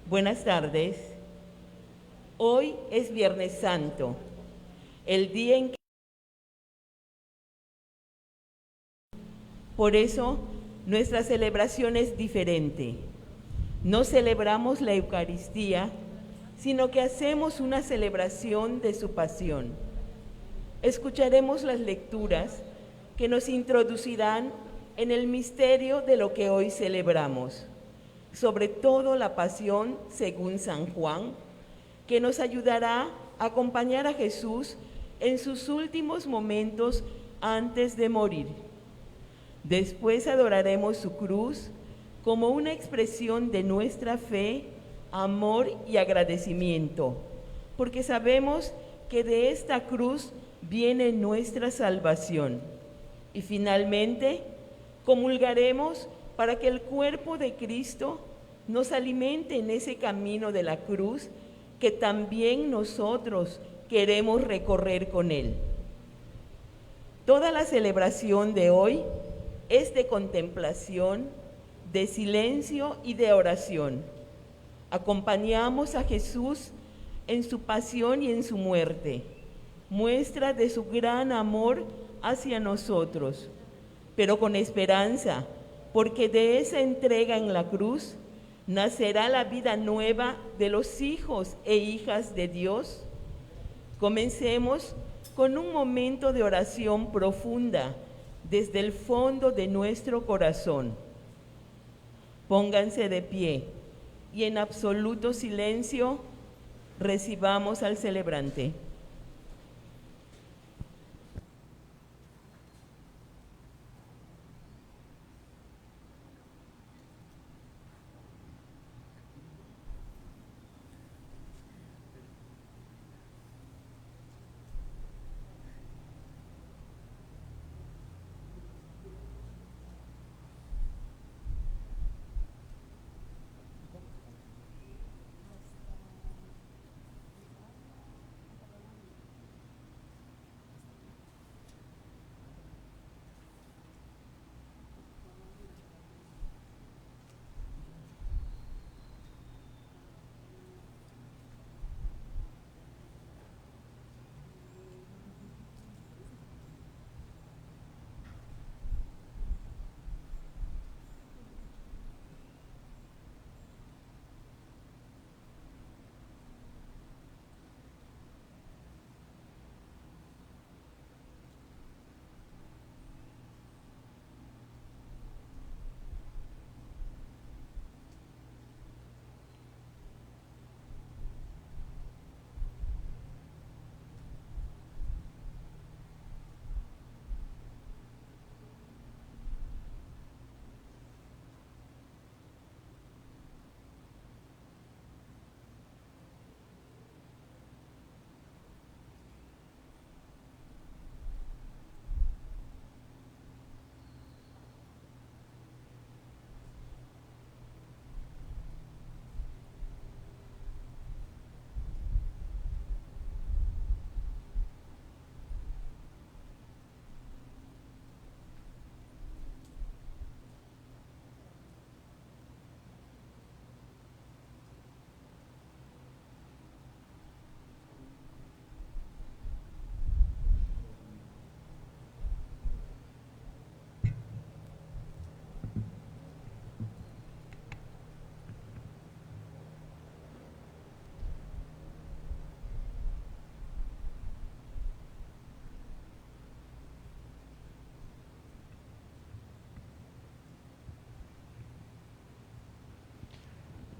Buenas tardes. Hoy es Viernes Santo, el día en que... Por eso, nuestra celebración es diferente. No celebramos la Eucaristía, sino que hacemos una celebración de su pasión. Escucharemos las lecturas que nos introducirán en el misterio de lo que hoy celebramos, sobre todo la pasión según San Juan, que nos ayudará a acompañar a Jesús en sus últimos momentos antes de morir. Después adoraremos su cruz como una expresión de nuestra fe, amor y agradecimiento, porque sabemos que de esta cruz viene nuestra salvación. Y finalmente, comulgaremos para que el cuerpo de Cristo nos alimente en ese camino de la cruz que también nosotros queremos recorrer con Él. Toda la celebración de hoy es de contemplación, de silencio y de oración. Acompañamos a Jesús en su pasión y en su muerte, muestra de su gran amor hacia nosotros, pero con esperanza, porque de esa entrega en la cruz nacerá la vida nueva de los hijos e hijas de Dios. Comencemos con un momento de oración profunda desde el fondo de nuestro corazón. Pónganse de pie y en absoluto silencio recibamos al celebrante.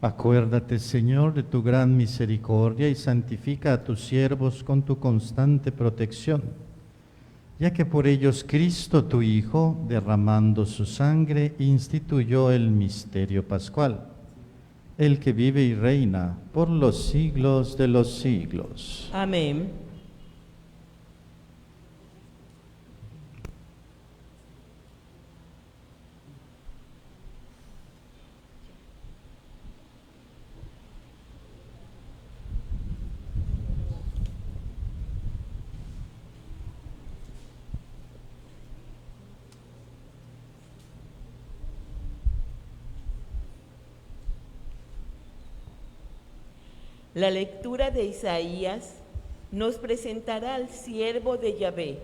Acuérdate, Señor, de tu gran misericordia y santifica a tus siervos con tu constante protección, ya que por ellos Cristo, tu Hijo, derramando su sangre, instituyó el misterio pascual, el que vive y reina por los siglos de los siglos. Amén. La lectura de Isaías nos presentará al siervo de Yahvé,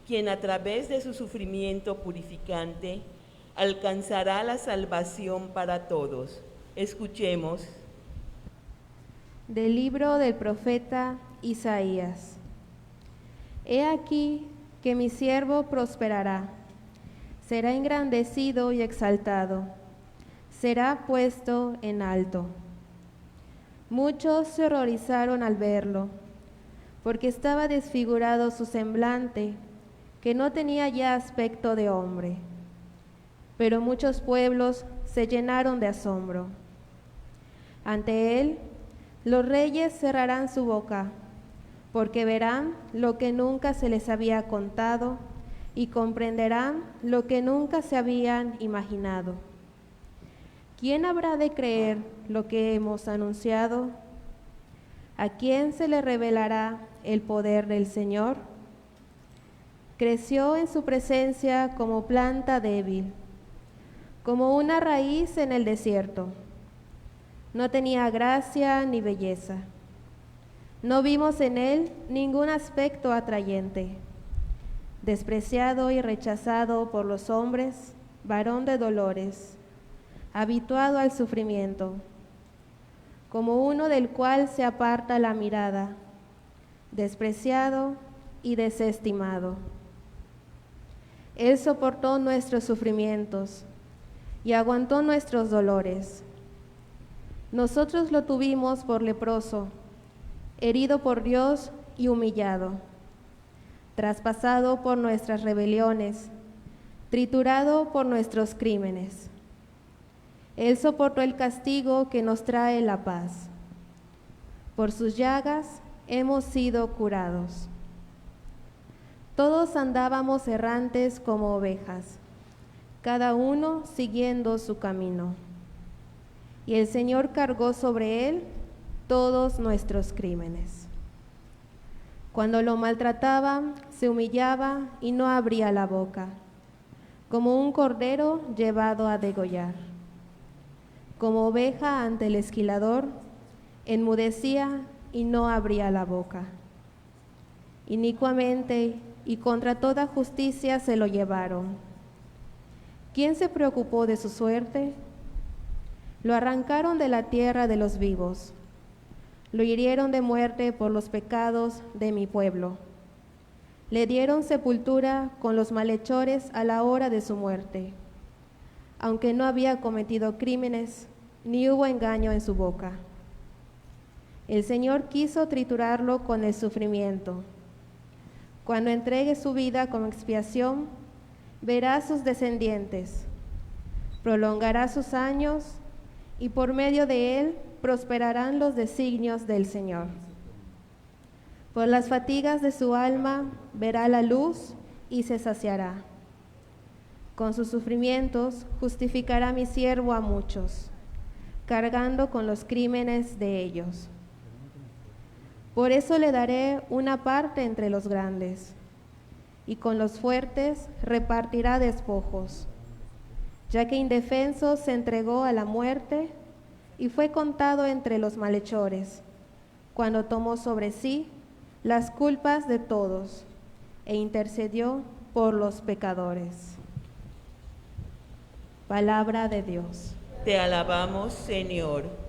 quien a través de su sufrimiento purificante alcanzará la salvación para todos. Escuchemos. Del libro del profeta Isaías. He aquí que mi siervo prosperará, será engrandecido y exaltado, será puesto en alto. Muchos se horrorizaron al verlo, porque estaba desfigurado su semblante, que no tenía ya aspecto de hombre. Pero muchos pueblos se llenaron de asombro. Ante él, los reyes cerrarán su boca, porque verán lo que nunca se les había contado y comprenderán lo que nunca se habían imaginado. ¿Quién habrá de creer lo que hemos anunciado? ¿A quién se le revelará el poder del Señor? Creció en su presencia como planta débil, como una raíz en el desierto. No tenía gracia ni belleza. No vimos en él ningún aspecto atrayente. Despreciado y rechazado por los hombres, varón de dolores, habituado al sufrimiento, como uno del cual se aparta la mirada, despreciado y desestimado. Él soportó nuestros sufrimientos y aguantó nuestros dolores. Nosotros lo tuvimos por leproso, herido por Dios y humillado, traspasado por nuestras rebeliones, triturado por nuestros crímenes. Él soportó el castigo que nos trae la paz. Por sus llagas hemos sido curados. Todos andábamos errantes como ovejas, cada uno siguiendo su camino. Y el Señor cargó sobre él todos nuestros crímenes. Cuando lo maltrataban, se humillaba y no abría la boca, como un cordero llevado a degollar. Como oveja ante el esquilador, enmudecía y no abría la boca. Inicuamente y contra toda justicia se lo llevaron. ¿Quién se preocupó de su suerte? Lo arrancaron de la tierra de los vivos. Lo hirieron de muerte por los pecados de mi pueblo. Le dieron sepultura con los malhechores a la hora de su muerte, aunque no había cometido crímenes, ni hubo engaño en su boca. El Señor quiso triturarlo con el sufrimiento. Cuando entregue su vida como expiación, verá a sus descendientes, prolongará sus años, y por medio de él prosperarán los designios del Señor. Por las fatigas de su alma verá la luz y se saciará. Con sus sufrimientos justificará mi siervo a muchos, cargando con los crímenes de ellos. Por eso le daré una parte entre los grandes, y con los fuertes repartirá despojos, ya que indefenso se entregó a la muerte y fue contado entre los malhechores, cuando tomó sobre sí las culpas de todos e intercedió por los pecadores. Palabra de Dios. Te alabamos, Señor.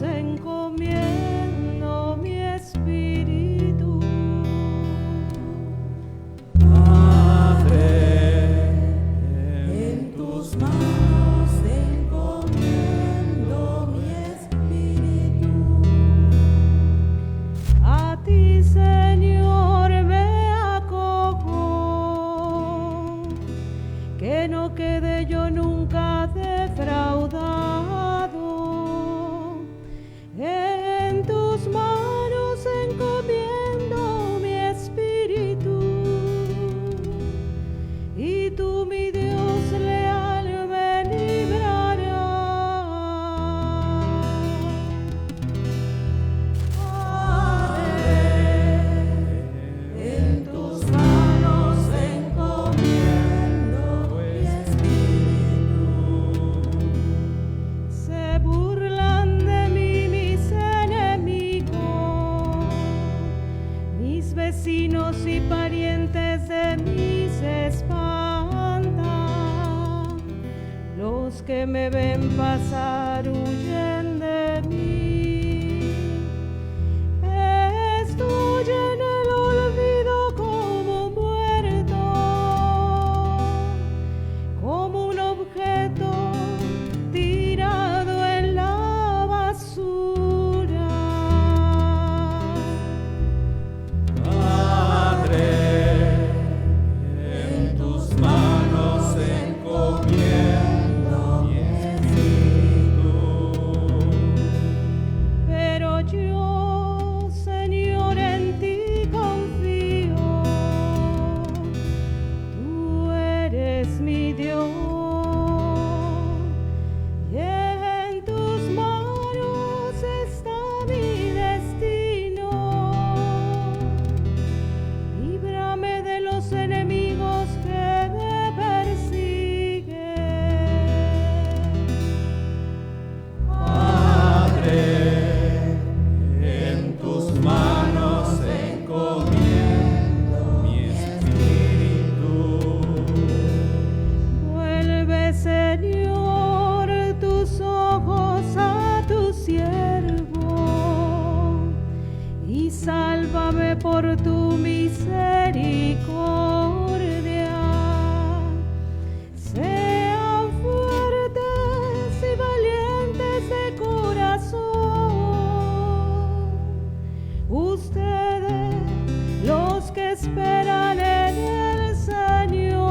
Encomiendo mi espíritu. los vecinos y parientes de mí se espantan, los que me ven pasar huyen de mí. Estoy en el olvido como muerto, como un objeto tirado en la basura. Padre, en tus manos encomiendo mi espíritu. Pero yo, Señor, en ti confío. Tú eres mi Dios, y en tus manos está mi destino. Líbrame de los enemigos que me persiguen. Padre, en tus manos encomiendo mi espíritu. Vuelve, Señor, tus ojos a tu siervo y sálvame por tu misericordia. Sean fuertes y valientes de corazón, ustedes los que esperan en el Señor.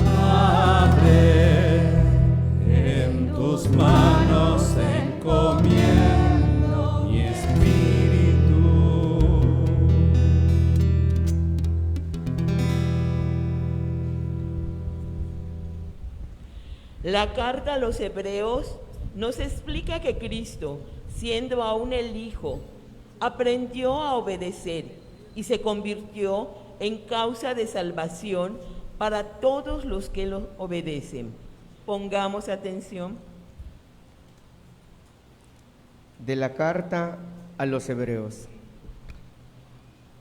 Padre, en tus manos encomiendo mi espíritu. La carta a los Hebreos nos explica que Cristo, siendo aún el Hijo, aprendió a obedecer y se convirtió en causa de salvación para todos los que lo obedecen. Pongamos atención. De la carta a los Hebreos.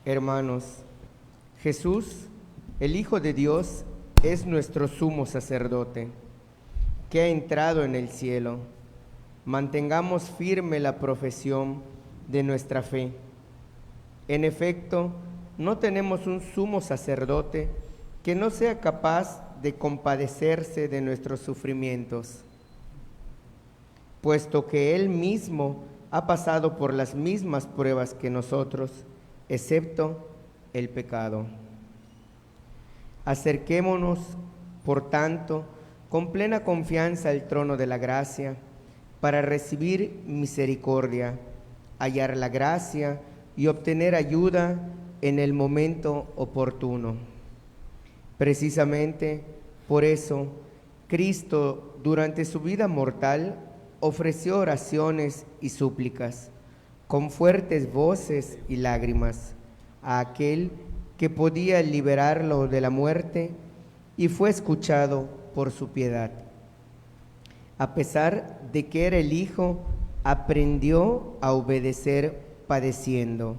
Hermanos, Jesús, el Hijo de Dios, es nuestro sumo sacerdote, que ha entrado en el cielo. Mantengamos firme la profesión de nuestra fe. En efecto, no tenemos un sumo sacerdote que no sea capaz de compadecerse de nuestros sufrimientos, puesto que Él mismo ha pasado por las mismas pruebas que nosotros, excepto el pecado. Acerquémonos, por tanto, con plena confianza al trono de la gracia, para recibir misericordia, hallar la gracia y obtener ayuda en el momento oportuno. Precisamente por eso, Cristo, durante su vida mortal, ofreció oraciones y súplicas, con fuertes voces y lágrimas, a aquel que podía liberarlo de la muerte, y fue escuchado por su piedad. A pesar de que era el Hijo, aprendió a obedecer padeciendo,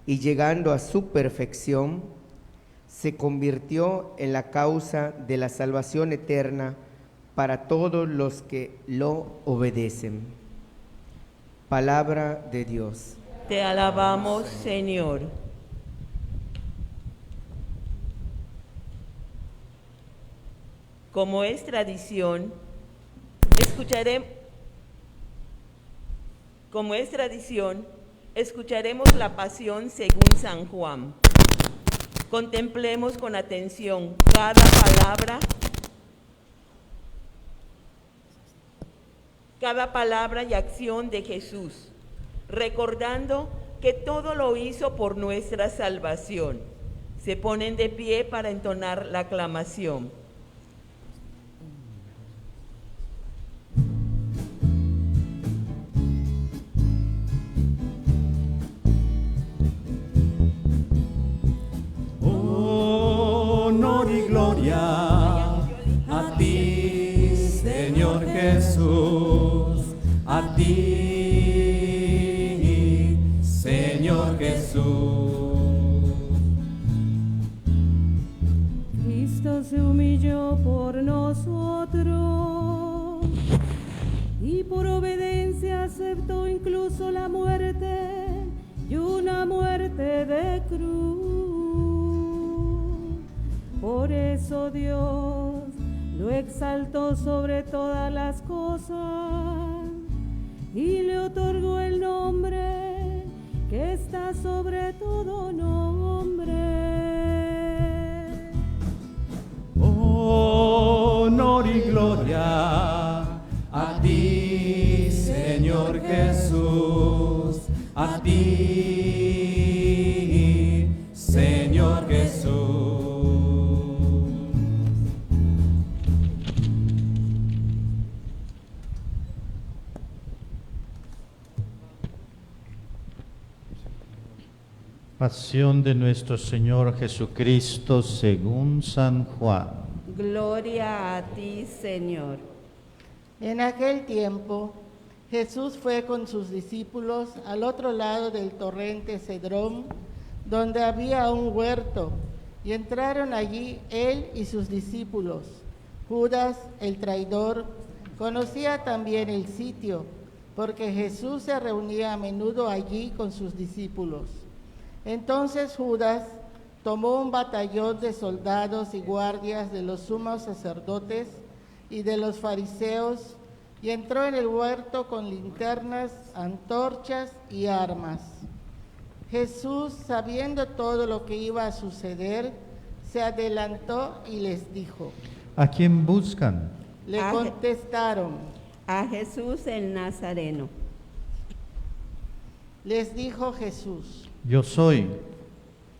y llegando a su perfección, se convirtió en la causa de la salvación eterna para todos los que lo obedecen. Palabra de Dios. Te alabamos, Señor. Como es tradición, escucharemos la pasión según San Juan. Contemplemos con atención cada palabra y acción de Jesús, recordando que todo lo hizo por nuestra salvación. Se ponen de pie para entonar la aclamación. Honor y gloria a ti, Señor Jesús, a ti Jesús. Cristo se humilló por nosotros y por obediencia aceptó incluso la muerte y una muerte de cruz. Por eso Dios lo exaltó sobre todas las cosas y le otorgó el nombre que está sobre todo nombre. Honor y gloria a ti, Señor Jesús, a ti, Señor Jesús. Pasión de nuestro Señor Jesucristo según San Juan. Gloria a ti, Señor. En aquel tiempo, Jesús fue con sus discípulos al otro lado del torrente Cedrón, donde había un huerto, y entraron allí él y sus discípulos. Judas, el traidor, conocía también el sitio, porque Jesús se reunía a menudo allí con sus discípulos. Entonces Judas tomó un batallón de soldados y guardias de los sumos sacerdotes y de los fariseos y entró en el huerto con linternas, antorchas y armas. Jesús, sabiendo todo lo que iba a suceder, se adelantó y les dijo. ¿A quién buscan? Le contestaron. A Jesús el Nazareno. Les dijo Jesús. Yo soy.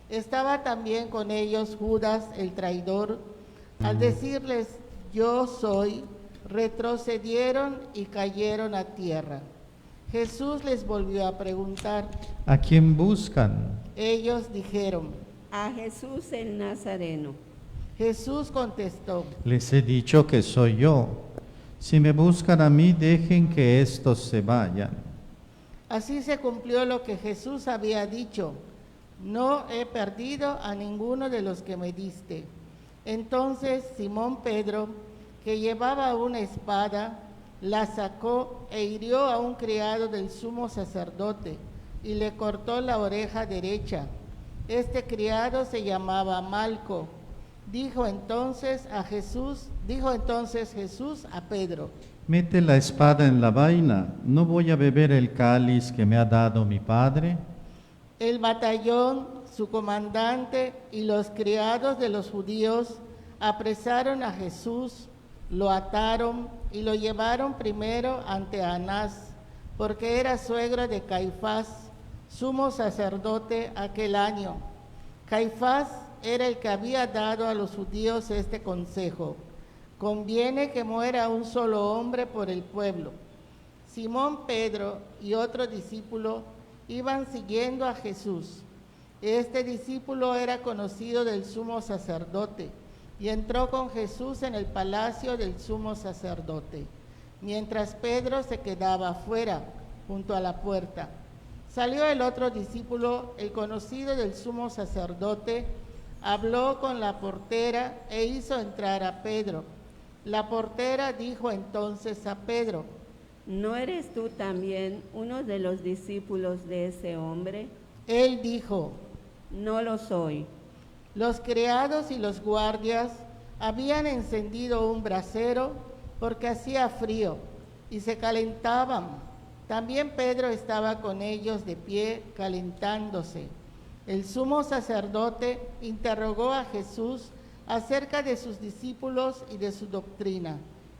Estaba también con ellos Judas el traidor. Al decirles, yo soy, retrocedieron y cayeron a tierra. Jesús les volvió a preguntar. ¿A quién buscan? Ellos dijeron. A Jesús el Nazareno. Jesús contestó. Les he dicho que soy yo. Si me buscan a mí, dejen que estos se vayan. Así se cumplió lo que Jesús había dicho. No he perdido a ninguno de los que me diste. Entonces Simón Pedro, que llevaba una espada, la sacó e hirió a un criado del sumo sacerdote y le cortó la oreja derecha. Este criado se llamaba Malco. Dijo entonces Jesús a Pedro. Mete la espada en la vaina. ¿No voy a beber el cáliz que me ha dado mi padre? El batallón, su comandante y los criados de los judíos apresaron a Jesús, lo ataron y lo llevaron primero ante Anás, porque era suegro de Caifás, sumo sacerdote aquel año. Caifás era el que había dado a los judíos este consejo: conviene que muera un solo hombre por el pueblo. Simón Pedro y otro discípulo iban siguiendo a Jesús. Este discípulo era conocido del sumo sacerdote y entró con Jesús en el palacio del sumo sacerdote, mientras Pedro se quedaba afuera, junto a la puerta. Salió el otro discípulo, el conocido del sumo sacerdote, habló con la portera e hizo entrar a Pedro. La portera dijo entonces a Pedro: ¿No eres tú también uno de los discípulos de ese hombre? Él dijo: No lo soy. Los criados y los guardias habían encendido un brasero porque hacía frío y se calentaban. También Pedro estaba con ellos de pie calentándose. El sumo sacerdote interrogó a Jesús acerca de sus discípulos y de su doctrina.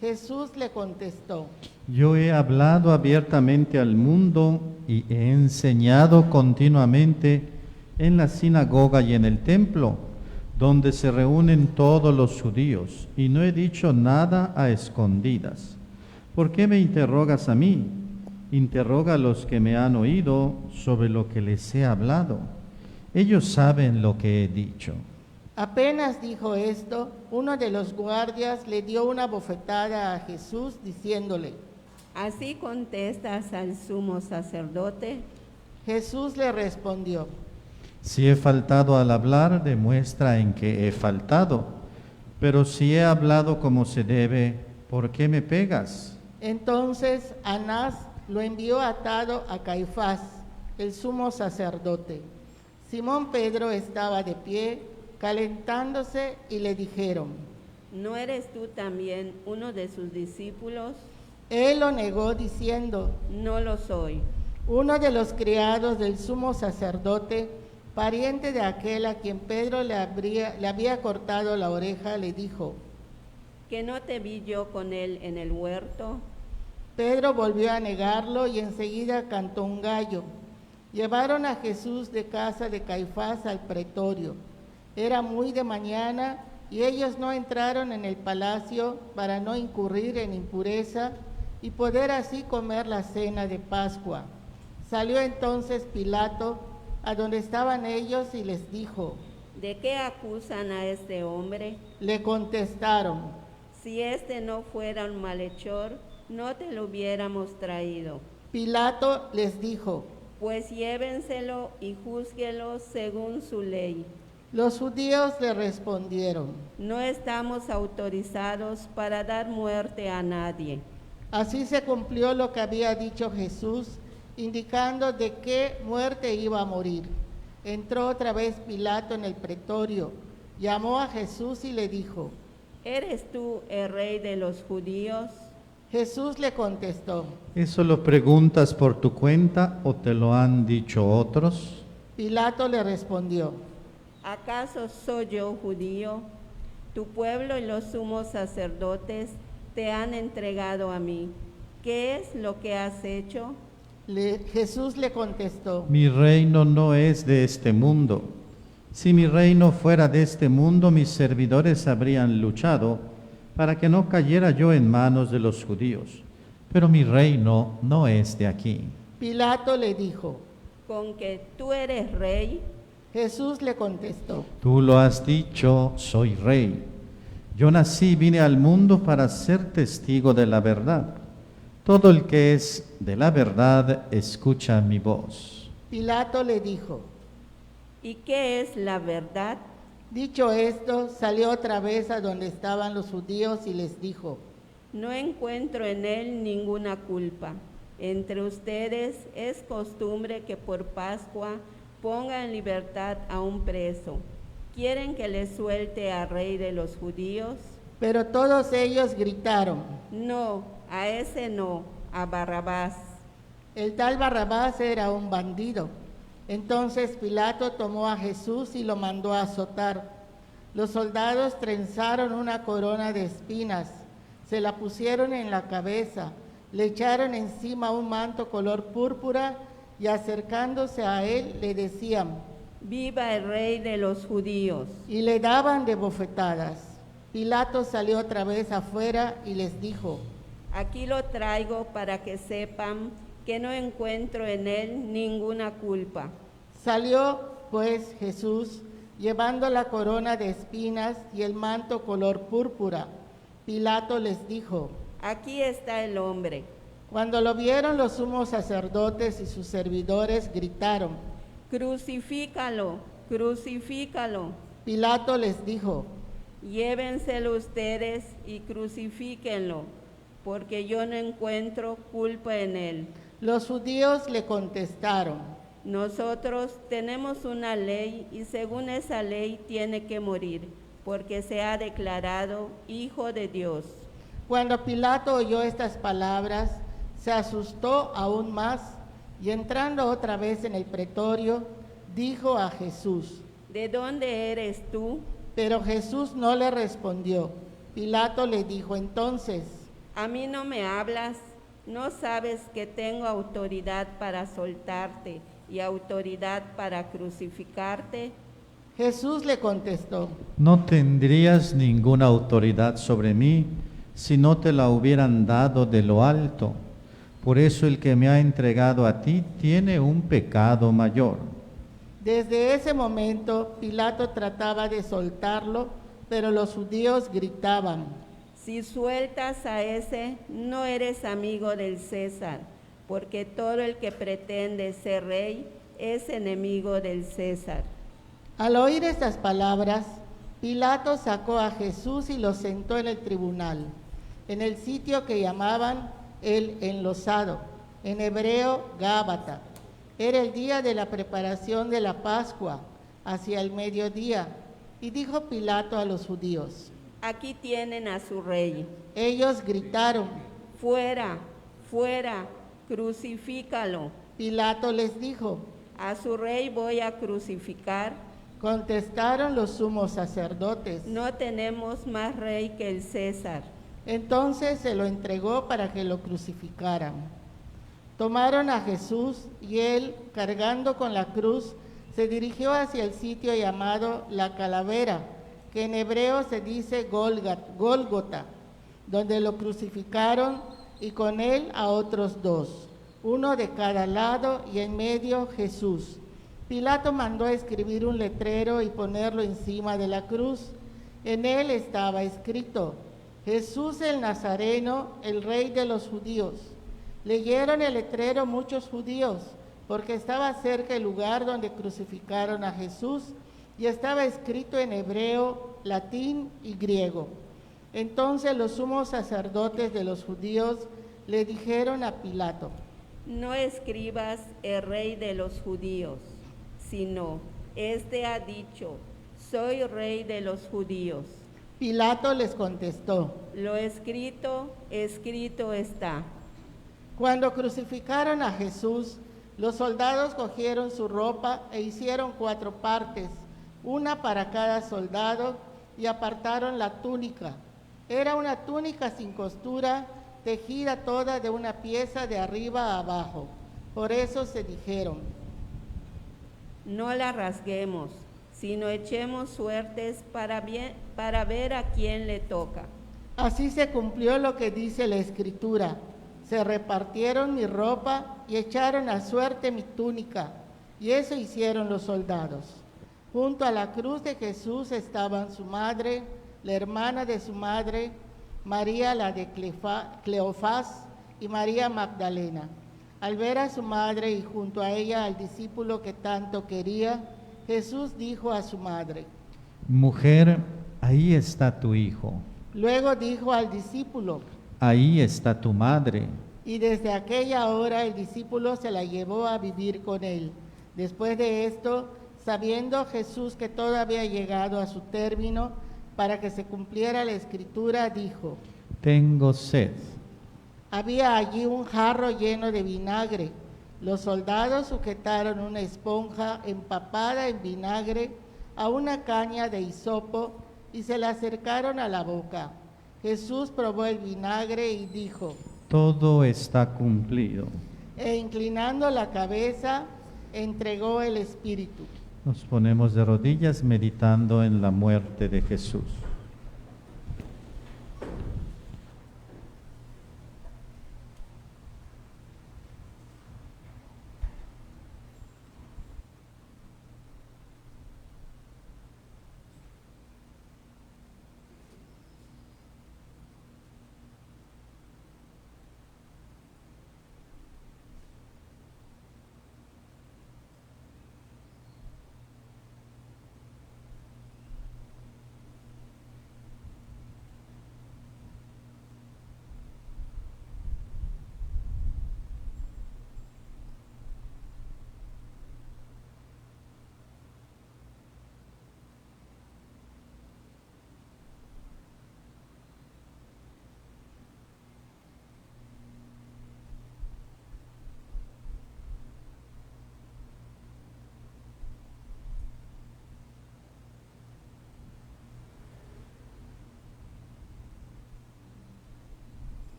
Jesús le contestó: Yo he hablado abiertamente al mundo y he enseñado continuamente en la sinagoga y en el templo, donde se reúnen todos los judíos, y no he dicho nada a escondidas. ¿Por qué me interrogas a mí? Interroga a los que me han oído sobre lo que les he hablado. Ellos saben lo que he dicho. Apenas dijo esto, uno de los guardias le dio una bofetada a Jesús diciéndole: ¿Así contestas al sumo sacerdote? Jesús le respondió, Si he faltado al hablar, demuestra en que he faltado. Pero si he hablado como se debe, ¿por qué me pegas? entonces Anás lo envió atado a Caifás, el sumo sacerdote. Simón Pedro estaba de pie, calentándose, y le dijeron, ¿no eres tú también uno de sus discípulos? Él lo negó diciendo, No lo soy. uno de los criados del sumo sacerdote, pariente de aquel a quien Pedro le había cortado la oreja, le dijo, ¿Que no te vi yo con él en el huerto? Pedro volvió a negarlo y enseguida cantó un gallo. Llevaron a Jesús de casa de Caifás al pretorio. Era muy de mañana y ellos no entraron en el palacio para no incurrir en impureza y poder así comer la cena de Pascua. Salió entonces Pilato a donde estaban ellos y les dijo, ¿De qué acusan a este hombre? le contestaron, Si este no fuera un malhechor, no te lo hubiéramos traído. Pilato les dijo, Pues llévenselo y júzguelo según su ley. los judíos le respondieron, No estamos autorizados para dar muerte a nadie. así se cumplió lo que había dicho Jesús, indicando de qué muerte iba a morir. Entró otra vez Pilato en el pretorio, llamó a Jesús y le dijo, ¿Eres tú el rey de los judíos? Jesús le contestó, ¿Eso lo preguntas por tu cuenta o te lo han dicho otros? Pilato le respondió, ¿Acaso soy yo judío? Tu pueblo y los sumos sacerdotes te han entregado a mí. ¿Qué es lo que has hecho? Jesús le contestó, Mi reino no es de este mundo. Si mi reino fuera de este mundo, mis servidores habrían luchado para que no cayera yo en manos de los judíos. Pero mi reino no es de aquí. Pilato le dijo, ¿Con que tú eres rey? Jesús le contestó, Tú lo has dicho, soy rey. Yo nací, vine al mundo para ser testigo de la verdad. Todo el que es de la verdad escucha mi voz. Pilato le dijo, ¿Y qué es la verdad? dicho esto, salió otra vez a donde estaban los judíos y les dijo, No encuentro en él ninguna culpa. Entre ustedes es costumbre que por Pascua ponga en libertad a un preso. ¿Quieren que le suelte al rey de los judíos? pero todos ellos gritaron, No, a ese no, a Barrabás. el tal Barrabás era un bandido. Entonces Pilato tomó a Jesús y lo mandó a azotar. Los soldados trenzaron una corona de espinas, se la pusieron en la cabeza, le echaron encima un manto color púrpura y acercándose a él le decían, Viva el rey de los judíos. y le daban de bofetadas. Pilato salió otra vez afuera y les dijo, Aquí lo traigo para que sepan que no encuentro en él ninguna culpa. Salió pues Jesús llevando la corona de espinas y el manto color púrpura. Pilato les dijo, Aquí está el hombre. cuando lo vieron los sumos sacerdotes y sus servidores gritaron. Crucifícalo, crucifícalo. Pilato les dijo, Llévenselo ustedes y crucifíquenlo, porque yo no encuentro culpa en él. los judíos le contestaron, Nosotros tenemos una ley y según esa ley tiene que morir, porque se ha declarado Hijo de Dios. Cuando Pilato oyó estas palabras, se asustó aún más y entrando otra vez en el pretorio, dijo a Jesús, ¿De dónde eres tú? pero Jesús no le respondió. Pilato le dijo entonces, A mí no me hablas, ¿no sabes que tengo autoridad para soltarte y autoridad para crucificarte? Jesús le contestó, No tendrías ninguna autoridad sobre mí si no te la hubieran dado de lo alto. Por eso el que me ha entregado a ti tiene un pecado mayor. Desde ese momento Pilato trataba de soltarlo, pero los judíos gritaban, Si sueltas a ese, no eres amigo del César, porque todo el que pretende ser rey es enemigo del César. Al oír estas palabras, Pilato sacó a Jesús y lo sentó en el tribunal, en el sitio que llamaban el Enlosado, en hebreo Gábata. Era el día de la preparación de la Pascua, hacia el mediodía, y dijo Pilato a los judíos: Aquí tienen a su rey. Ellos gritaron. Fuera, fuera, crucifícalo. Pilato les dijo. A su rey voy a crucificar. Contestaron los sumos sacerdotes. No tenemos más rey que el César. Entonces se lo entregó para que lo crucificaran. Tomaron a Jesús y él, cargando con la cruz, se dirigió hacia el sitio llamado La Calavera, que en hebreo se dice Gólgota, donde lo crucificaron y con él a otros dos, uno de cada lado y en medio Jesús. Pilato mandó escribir un letrero y ponerlo encima de la cruz. En él estaba escrito: Jesús el Nazareno, el Rey de los judíos. Leyeron el letrero muchos judíos, porque estaba cerca el lugar donde crucificaron a Jesús y estaba escrito en hebreo, latín y griego. Entonces los sumos sacerdotes de los judíos le dijeron a Pilato: No escribas el Rey de los judíos, sino, este ha dicho, soy Rey de los judíos. Pilato les contestó: Lo escrito, escrito está. Cuando crucificaron a Jesús, los soldados cogieron su ropa e hicieron 4 partes, una para cada soldado, y apartaron la túnica. Era una túnica sin costura, tejida toda de una pieza de arriba a abajo. Por eso se dijeron: No la rasguemos, sino echemos suertes para ver a quién le toca. Así se cumplió lo que dice la Escritura: se repartieron mi ropa y echaron a suerte mi túnica, y eso hicieron los soldados. Junto a la cruz de Jesús estaban su madre, la hermana de su madre, María la de Cleofás y María Magdalena. Al ver a su madre y junto a ella al discípulo que tanto quería, Jesús dijo a su madre: Mujer, ahí está tu hijo. Luego dijo al discípulo: Ahí está tu madre. Y desde aquella hora el discípulo se la llevó a vivir con él. Después de esto, sabiendo Jesús que todo había llegado a su término, para que se cumpliera la Escritura, dijo: Tengo sed. Había allí un jarro lleno de vinagre. Los soldados sujetaron una esponja empapada en vinagre a una caña de hisopo y se la acercaron a la boca. Jesús probó el vinagre y dijo: Todo está cumplido. E inclinando la cabeza, entregó el espíritu. Nos ponemos de rodillas meditando en la muerte de Jesús.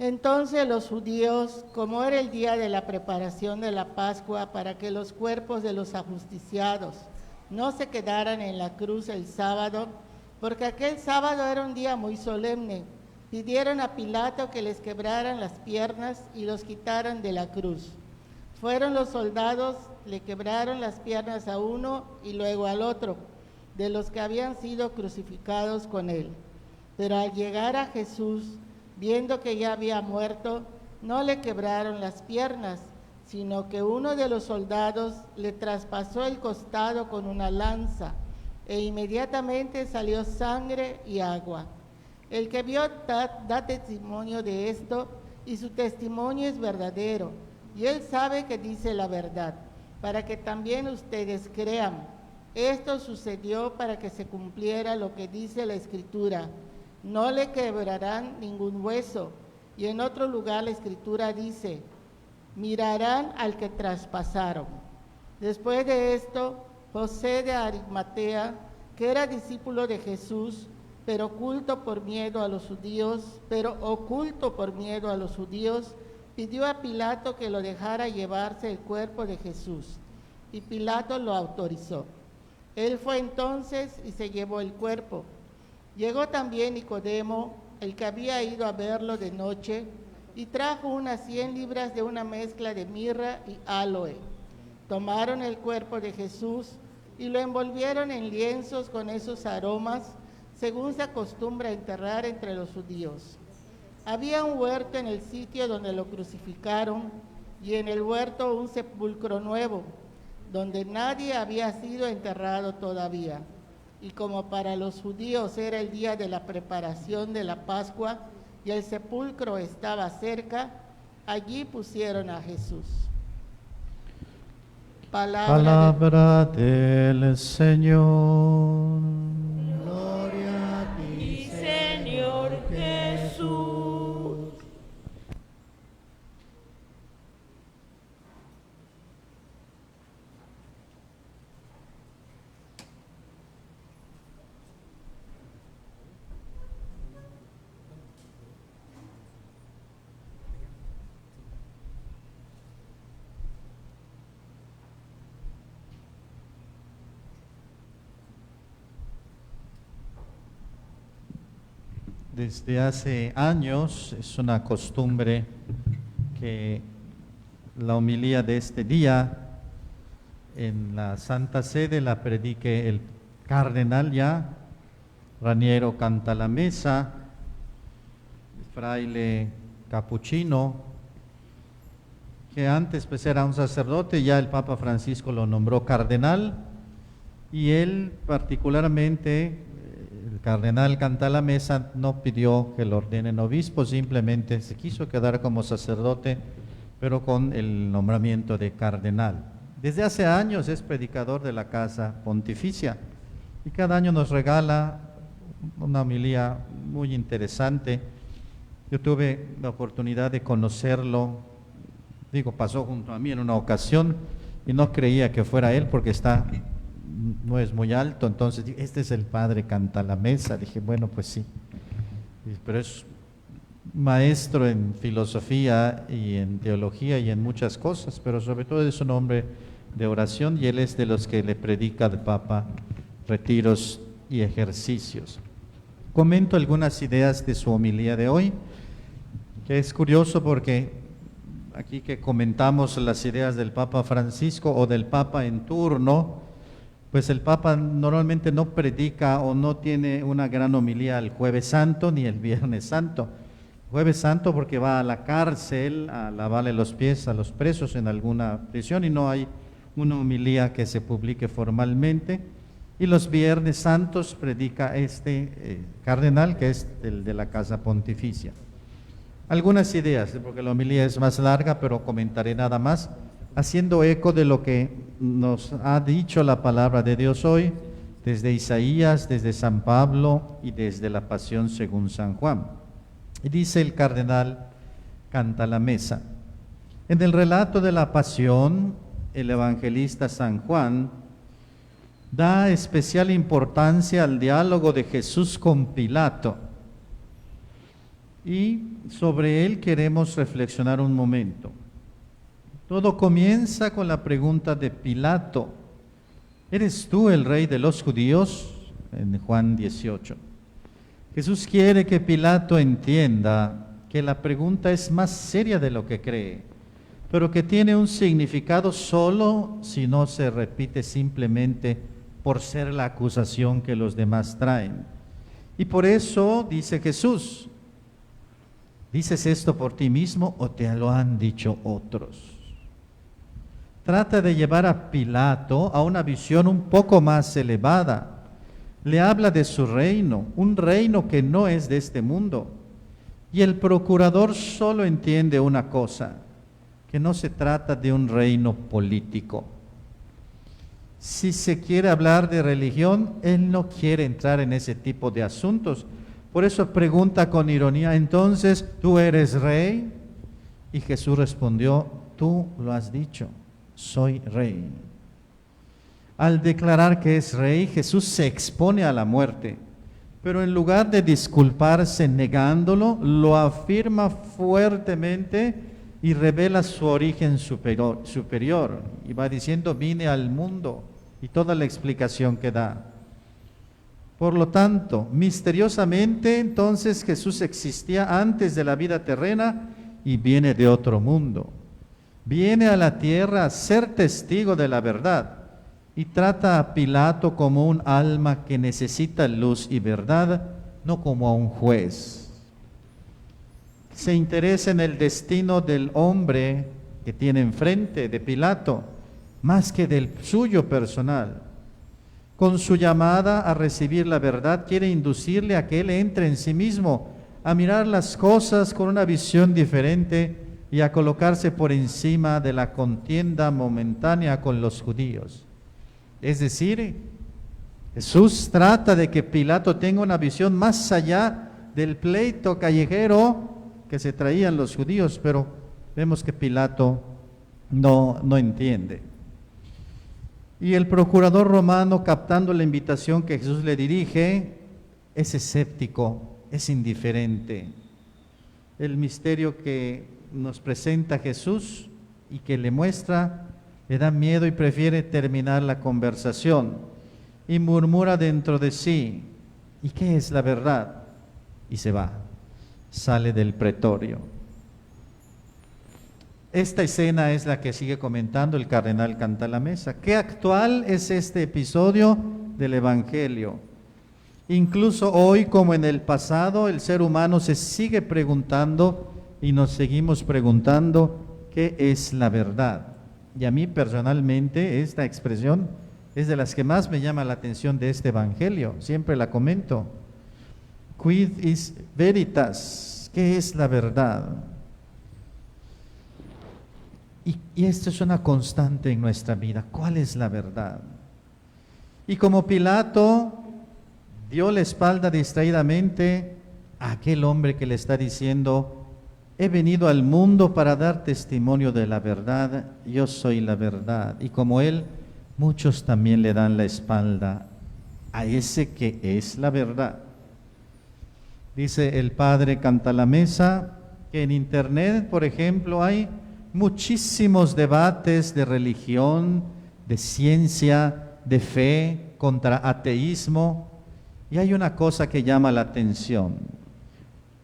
Entonces los judíos, como era el día de la preparación de la Pascua, para que los cuerpos de los ajusticiados no se quedaran en la cruz el sábado, porque aquel sábado era un día muy solemne, pidieron a Pilato que les quebraran las piernas y los quitaran de la cruz. Fueron los soldados, le quebraron las piernas a uno y luego al otro, de los que habían sido crucificados con él. Pero al llegar a Jesús, Viendo que ya había muerto, no le quebraron las piernas, sino que uno de los soldados le traspasó el costado con una lanza, e inmediatamente salió sangre y agua. El que vio da testimonio de esto, y su testimonio es verdadero, y él sabe que dice la verdad, para que también ustedes crean. Esto sucedió para que se cumpliera lo que dice la Escritura: no le quebrarán ningún hueso. Y en otro lugar la Escritura dice: mirarán al que traspasaron. Después de esto, José de Arimatea, que era discípulo de Jesús, pero oculto por miedo a los judíos, pidió a Pilato que lo dejara llevarse el cuerpo de Jesús, y Pilato lo autorizó. Él fue entonces y se llevó el cuerpo. Llegó también Nicodemo, el que había ido a verlo de noche, y trajo unas 100 libras de una mezcla de mirra y áloe. Tomaron el cuerpo de Jesús y lo envolvieron en lienzos con esos aromas, según se acostumbra enterrar entre los judíos. Había un huerto en el sitio donde lo crucificaron, y en el huerto un sepulcro nuevo, donde nadie había sido enterrado todavía. Y como para los judíos era el día de la preparación de la Pascua, y el sepulcro estaba cerca, allí pusieron a Jesús. Palabra del Señor. Gloria a ti, Señor Jesús. Desde hace años es una costumbre que la homilía de este día en la Santa Sede la predique el cardenal ya, Raniero Cantalamessa, fraile capuchino, que antes pues era un sacerdote, ya el Papa Francisco lo nombró cardenal, y él particularmente, el cardenal Cantalamessa, no pidió que lo ordenen obispo, simplemente se quiso quedar como sacerdote, pero con el nombramiento de cardenal. Desde hace años es predicador de la Casa Pontificia y cada año nos regala una homilía muy interesante. Yo tuve la oportunidad de conocerlo, pasó junto a mí en una ocasión y no creía que fuera él porque no es muy alto, entonces este es el padre Cantalamessa. Dije, bueno, pues sí, pero es maestro en filosofía y en teología y en muchas cosas, pero sobre todo es un hombre de oración y él es de los que le predica al Papa retiros y ejercicios. Comento algunas ideas de su homilía de hoy, que es curioso porque aquí que comentamos las ideas del Papa Francisco o del Papa en turno, pues el Papa normalmente no predica o no tiene una gran homilía el Jueves Santo ni el Viernes Santo. Jueves Santo porque va a la cárcel a lavarle los pies a los presos en alguna prisión y no hay una homilía que se publique formalmente. Y los Viernes Santos predica cardenal, que es el de la Casa Pontificia. Algunas ideas, porque la homilía es más larga, pero comentaré nada más, haciendo eco de lo que nos ha dicho la palabra de Dios hoy, desde Isaías, desde San Pablo y desde la Pasión según San Juan. Y dice el cardenal Cantalamessa: en el relato de la Pasión, el evangelista San Juan da especial importancia al diálogo de Jesús con Pilato. Y sobre él queremos reflexionar un momento. Todo comienza con la pregunta de Pilato: ¿eres tú el rey de los judíos? En Juan 18. Jesús quiere que Pilato entienda que la pregunta es más seria de lo que cree, pero que tiene un significado solo si no se repite simplemente por ser la acusación que los demás traen. Y por eso dice Jesús: ¿Dices esto por ti mismo o te lo han dicho otros? Trata de llevar a Pilato a una visión un poco más elevada. Le habla de su reino, un reino que no es de este mundo. Y el procurador solo entiende una cosa, que no se trata de un reino político. Si se quiere hablar de religión, él no quiere entrar en ese tipo de asuntos. Por eso pregunta con ironía, entonces, ¿tú eres rey? Y Jesús respondió, tú lo has dicho, soy rey. Al declarar que es rey, Jesús se expone a la muerte, pero en lugar de disculparse negándolo, lo afirma fuertemente y revela su origen superior. Y va diciendo, vine al mundo, y toda la explicación que da. Por lo tanto, misteriosamente, entonces Jesús existía antes de la vida terrena y viene de otro mundo. Viene a la tierra a ser testigo de la verdad y trata a Pilato como un alma que necesita luz y verdad, no como a un juez. Se interesa en el destino del hombre que tiene enfrente de Pilato, más que del suyo personal. Con su llamada a recibir la verdad, quiere inducirle a que él entre en sí mismo, a mirar las cosas con una visión diferente y a colocarse por encima de la contienda momentánea con los judíos. Es decir, Jesús trata de que Pilato tenga una visión más allá del pleito callejero que se traían los judíos, pero vemos que Pilato no entiende. Y el procurador romano, captando la invitación que Jesús le dirige, es escéptico, es indiferente. El misterio que nos presenta Jesús y que le muestra, le da miedo y prefiere terminar la conversación. Y murmura dentro de sí, ¿y qué es la verdad? Y se va, sale del pretorio. Esta escena es la que sigue comentando el cardenal Cantalamessa. Qué actual es este episodio del Evangelio. Incluso hoy, como en el pasado, el ser humano se sigue preguntando y nos seguimos preguntando qué es la verdad. Y a mí personalmente esta expresión es de las que más me llama la atención de este Evangelio. Siempre la comento. Quid is veritas? ¿Qué es la verdad? Y esto es una constante en nuestra vida. ¿Cuál es la verdad? Y como Pilato dio la espalda distraídamente a aquel hombre que le está diciendo, he venido al mundo para dar testimonio de la verdad, yo soy la verdad. Y como él, muchos también le dan la espalda a ese que es la verdad. Dice el padre Cantalamessa que en internet, por ejemplo, hay muchísimos debates de religión, de ciencia, de fe, contra ateísmo, y hay una cosa que llama la atención.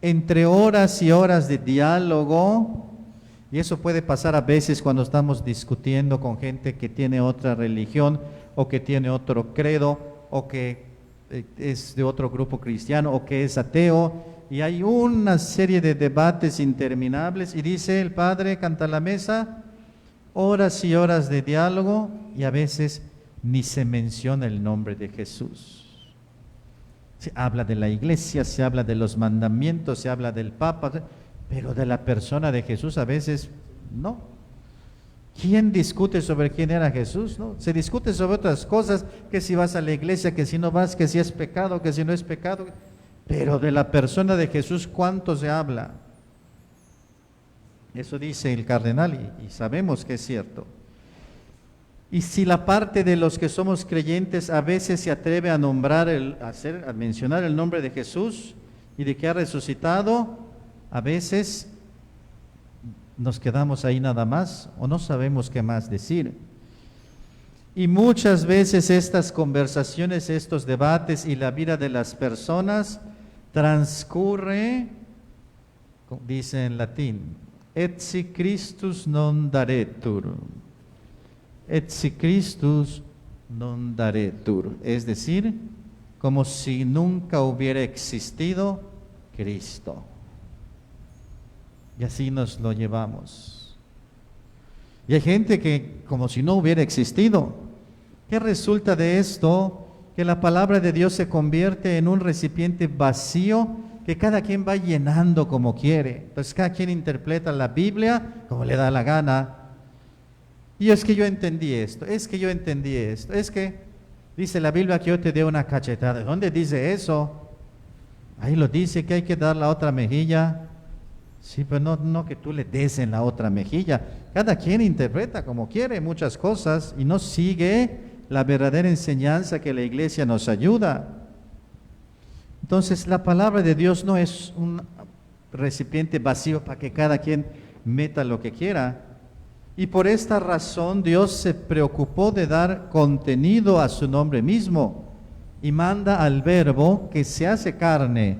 Entre horas y horas de diálogo, y eso puede pasar a veces cuando estamos discutiendo con gente que tiene otra religión, o que tiene otro credo, o que es de otro grupo cristiano, o que es ateo, y hay una serie de debates interminables, y dice el padre Cantalamessa, horas y horas de diálogo, y a veces ni se menciona el nombre de Jesús. Se habla de la iglesia, se habla de los mandamientos, se habla del Papa, pero de la persona de Jesús a veces no. ¿Quién discute sobre quién era Jesús? No, se discute sobre otras cosas, que si vas a la iglesia, que si no vas, que si es pecado, que si no es pecado. Pero de la persona de Jesús, ¿cuánto se habla? Eso dice el cardenal y sabemos que es cierto. Y si la parte de los que somos creyentes a veces se atreve a nombrar, a mencionar el nombre de Jesús y de que ha resucitado, a veces nos quedamos ahí nada más o no sabemos qué más decir. Y muchas veces estas conversaciones, estos debates y la vida de las personas transcurre, dice en latín, et si Christus non daretur, et si Christus non daretur, es decir, como si nunca hubiera existido Cristo. y así nos lo llevamos. Y hay gente que como si no hubiera existido. ¿Qué resulta de esto? Que la palabra de Dios se convierte en un recipiente vacío que cada quien va llenando como quiere. Entonces cada quien interpreta la Biblia como le da la gana. Y es que yo entendí esto, es que yo entendí esto, es que dice la Biblia que yo te dé una cachetada. ¿Dónde dice eso? Ahí lo dice que hay que dar la otra mejilla. Sí, pero no que tú le des en la otra mejilla. Cada quien interpreta como quiere muchas cosas y no sigue la verdadera enseñanza que la iglesia nos ayuda. Entonces la palabra de Dios no es un recipiente vacío para que cada quien meta lo que quiera. Y por esta razón Dios se preocupó de dar contenido a su nombre mismo y manda al Verbo que se hace carne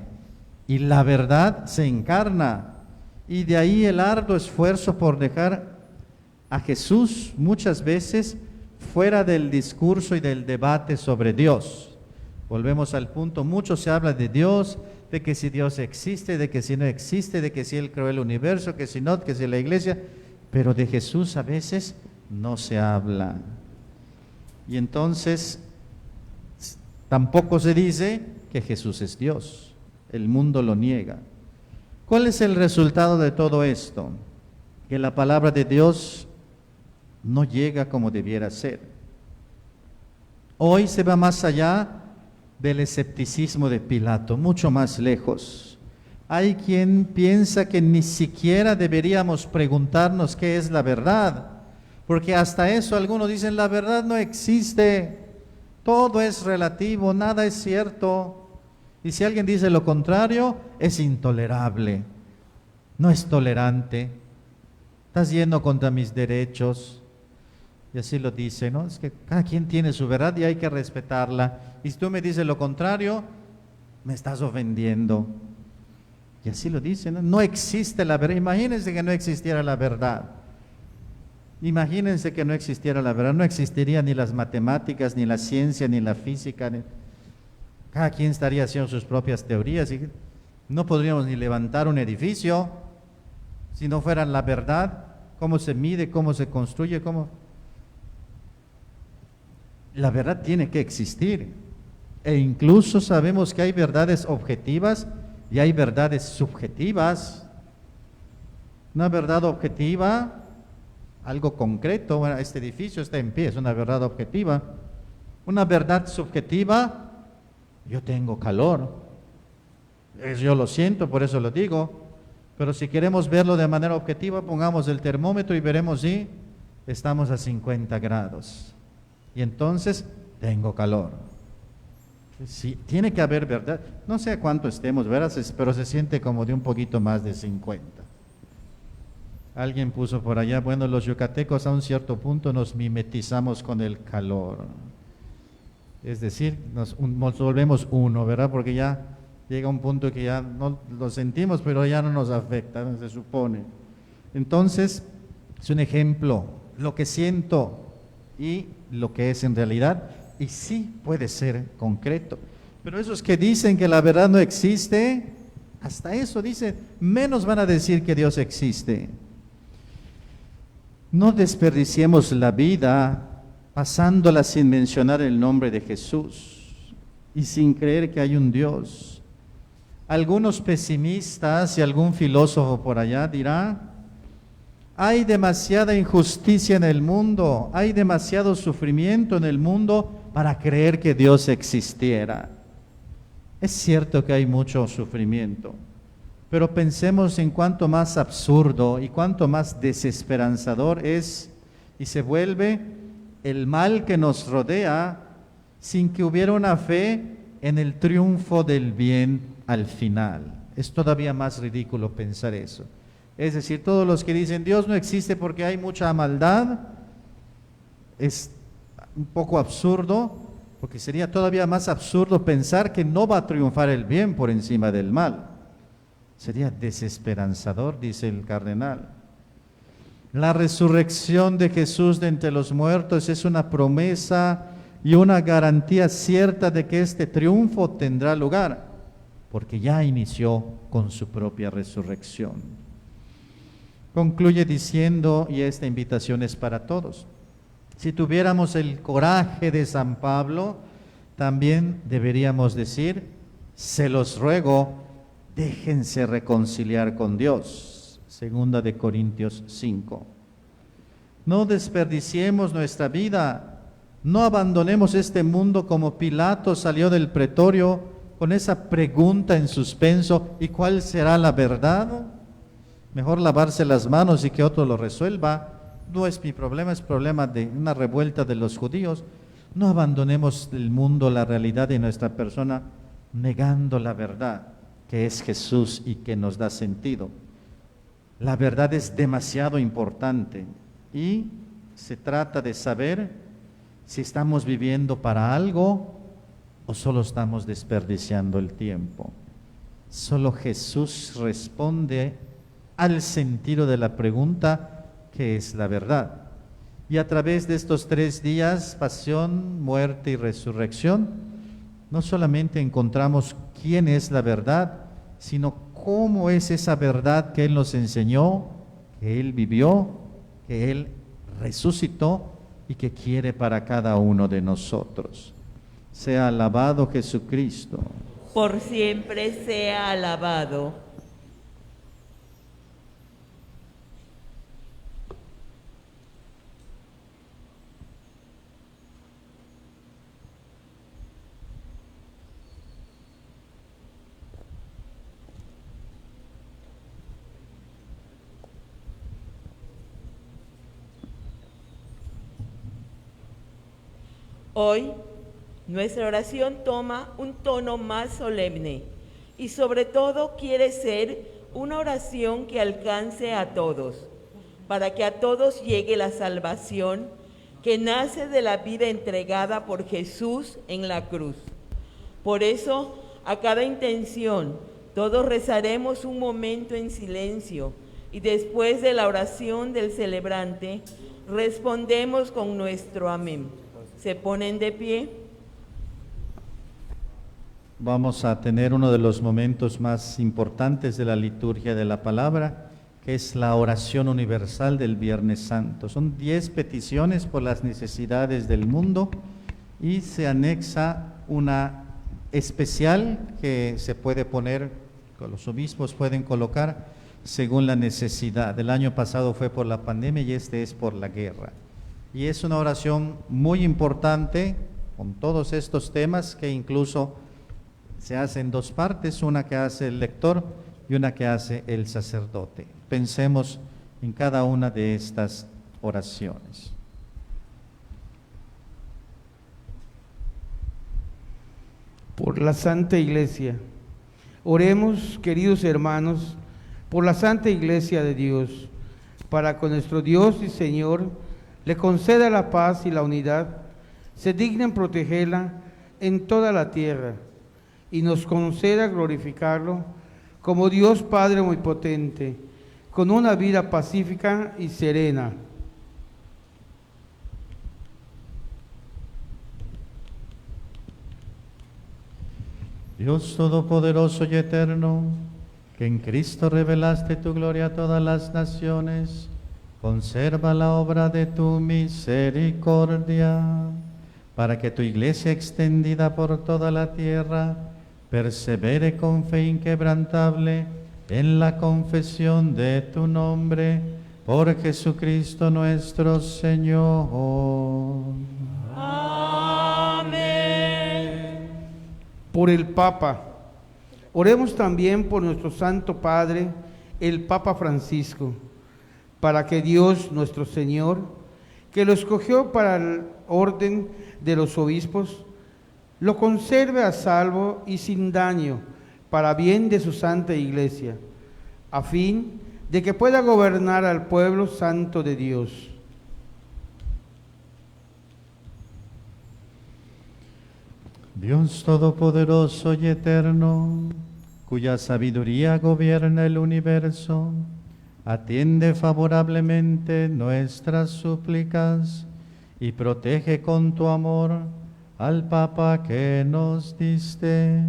y la verdad se encarna. Y de ahí el arduo esfuerzo por dejar a Jesús muchas veces fuera del discurso y del debate sobre Dios. Volvemos al punto, mucho se habla de Dios, de que si Dios existe, de que si no existe, de que si Él creó el universo, que si no, que si la iglesia, pero de Jesús a veces no se habla. Y entonces tampoco se dice que Jesús es Dios, el mundo lo niega. ¿Cuál es el resultado de todo esto? Que la palabra de Dios no llega como debiera ser. Hoy se va más allá del escepticismo de Pilato, mucho más lejos. Hay quien piensa que ni siquiera deberíamos preguntarnos qué es la verdad, porque hasta eso algunos dicen la verdad no existe, todo es relativo, nada es cierto. Y si alguien dice lo contrario, es intolerable, no es tolerante, estás yendo contra mis derechos. Y así lo dice, ¿no? Es que cada quien tiene su verdad y hay que respetarla. Y si tú me dices lo contrario, me estás ofendiendo. Y así lo dice, ¿no? No existe la verdad. Imagínense que no existiera la verdad. Imagínense que no existiera la verdad. No existirían ni las matemáticas, ni la ciencia, ni la física. Cada quien estaría haciendo sus propias teorías y no podríamos ni levantar un edificio si no fuera la verdad. Cómo se mide, cómo se construye, cómo... La verdad tiene que existir. E incluso sabemos que hay verdades objetivas y hay verdades subjetivas. Una verdad objetiva, algo concreto, bueno, este edificio está en pie, es una verdad objetiva. Una verdad subjetiva, yo tengo calor, yo lo siento, por eso lo digo, pero si queremos verlo de manera objetiva, pongamos el termómetro y veremos si estamos a 50 grados. Y entonces, tengo calor. Sí, tiene que haber verdad, no sé a cuánto estemos, ¿verdad? Pero se siente como de un poquito más de 50. Alguien puso por allá, bueno, los yucatecos a un cierto punto nos mimetizamos con el calor. Es decir, nos volvemos uno, ¿verdad? Porque ya llega un punto que ya no lo sentimos, pero ya no nos afecta, se supone. Entonces, es un ejemplo, lo que siento y lo que es en realidad, y sí puede ser concreto. Pero esos que dicen que la verdad no existe, hasta eso dicen, menos van a decir que Dios existe. No desperdiciemos la vida pasándola sin mencionar el nombre de Jesús y sin creer que hay un Dios. Algunos pesimistas y algún filósofo por allá dirá, hay demasiada injusticia en el mundo, hay demasiado sufrimiento en el mundo para creer que Dios existiera. Es cierto que hay mucho sufrimiento, pero pensemos en cuánto más absurdo y cuánto más desesperanzador es y se vuelve el mal que nos rodea sin que hubiera una fe en el triunfo del bien al final. Es todavía más ridículo pensar eso. Es decir, todos los que dicen Dios no existe porque hay mucha maldad, es un poco absurdo, porque sería todavía más absurdo pensar que no va a triunfar el bien por encima del mal. Sería desesperanzador, dice el cardenal. La resurrección de Jesús de entre los muertos es una promesa y una garantía cierta de que este triunfo tendrá lugar, porque ya inició con su propia resurrección. Concluye diciendo, y esta invitación es para todos, si tuviéramos el coraje de San Pablo, también deberíamos decir, se los ruego, déjense reconciliar con Dios. Segunda de Corintios 5. No desperdiciemos nuestra vida, no abandonemos este mundo como Pilato salió del pretorio con esa pregunta en suspenso, ¿y cuál será la verdad? Mejor lavarse las manos y que otro lo resuelva. No es mi problema, es problema de una revuelta de los judíos. No abandonemos el mundo, la realidad de nuestra persona, negando la verdad, que es Jesús y que nos da sentido. La verdad es demasiado importante y se trata de saber si estamos viviendo para algo o solo estamos desperdiciando el tiempo. Solo Jesús responde al sentido de la pregunta, ¿qué es la verdad? Y a través de estos 3 días, pasión, muerte y resurrección, no solamente encontramos quién es la verdad, sino cómo es esa verdad que Él nos enseñó, que Él vivió, que Él resucitó y que quiere para cada uno de nosotros. Sea alabado Jesucristo. Por siempre sea alabado. Hoy, nuestra oración toma un tono más solemne y sobre todo quiere ser una oración que alcance a todos, para que a todos llegue la salvación que nace de la vida entregada por Jesús en la cruz. Por eso, a cada intención, todos rezaremos un momento en silencio y después de la oración del celebrante, respondemos con nuestro amén. ¿Se ponen de pie? Vamos a tener uno de los momentos más importantes de la liturgia de la palabra, que es la oración universal del Viernes Santo. Son 10 peticiones por las necesidades del mundo y se anexa una especial que se puede poner, que los obispos pueden colocar según la necesidad. El año pasado fue por la pandemia y este es por la guerra. Y es una oración muy importante con todos estos temas que incluso se hace en 2 partes, una que hace el lector y una que hace el sacerdote. Pensemos en cada una de estas oraciones. Por la Santa Iglesia. Oremos, queridos hermanos, por la Santa Iglesia de Dios, para que nuestro Dios y Señor le conceda la paz y la unidad, se dignen protegerla en toda la tierra y nos conceda glorificarlo como Dios Padre omnipotente, con una vida pacífica y serena. Dios Todopoderoso y Eterno, que en Cristo revelaste tu gloria a todas las naciones, conserva la obra de tu misericordia, para que tu iglesia extendida por toda la tierra persevere con fe inquebrantable en la confesión de tu nombre, por Jesucristo nuestro Señor. Amén. Por el Papa. Oremos también por nuestro Santo Padre, el Papa Francisco, para que Dios nuestro Señor, que lo escogió para el orden de los obispos, lo conserve a salvo y sin daño, para bien de su Santa Iglesia, a fin de que pueda gobernar al pueblo santo de Dios. Dios Todopoderoso y Eterno, cuya sabiduría gobierna el universo, atiende favorablemente nuestras súplicas y protege con tu amor al Papa que nos diste,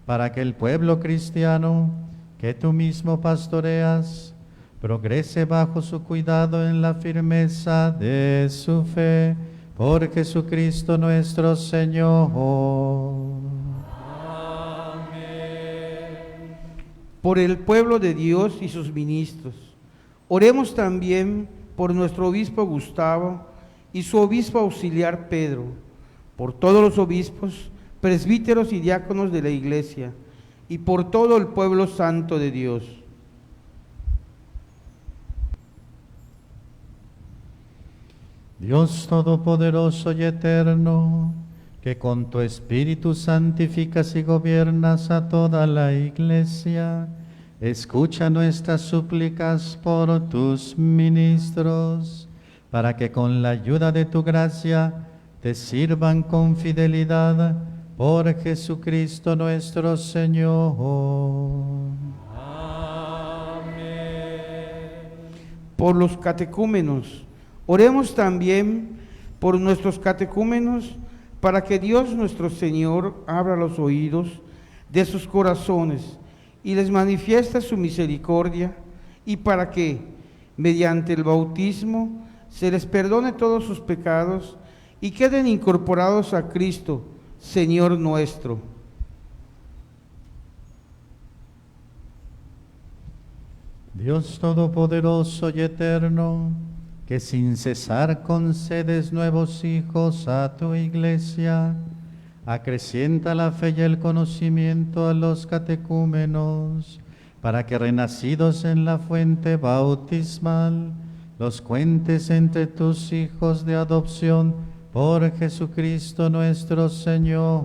para que el pueblo cristiano que tú mismo pastoreas progrese bajo su cuidado en la firmeza de su fe, por Jesucristo nuestro Señor. Por el pueblo de Dios y sus ministros. Oremos también por nuestro obispo Gustavo y su obispo auxiliar Pedro, por todos los obispos, presbíteros y diáconos de la Iglesia, y por todo el pueblo santo de Dios. Dios Todopoderoso y Eterno, que con tu Espíritu santificas y gobiernas a toda la Iglesia, escucha nuestras súplicas por tus ministros, para que con la ayuda de tu gracia te sirvan con fidelidad por Jesucristo nuestro Señor. Por los catecúmenos, oremos también por nuestros catecúmenos, para que Dios nuestro Señor abra los oídos de sus corazones y les manifieste su misericordia, y para que, mediante el bautismo, se les perdone todos sus pecados y queden incorporados a Cristo, Señor nuestro. Dios Todopoderoso y Eterno, que sin cesar concedes nuevos hijos a tu Iglesia, acrecienta la fe y el conocimiento a los catecúmenos, para que renacidos en la fuente bautismal, los cuentes entre tus hijos de adopción por Jesucristo nuestro Señor.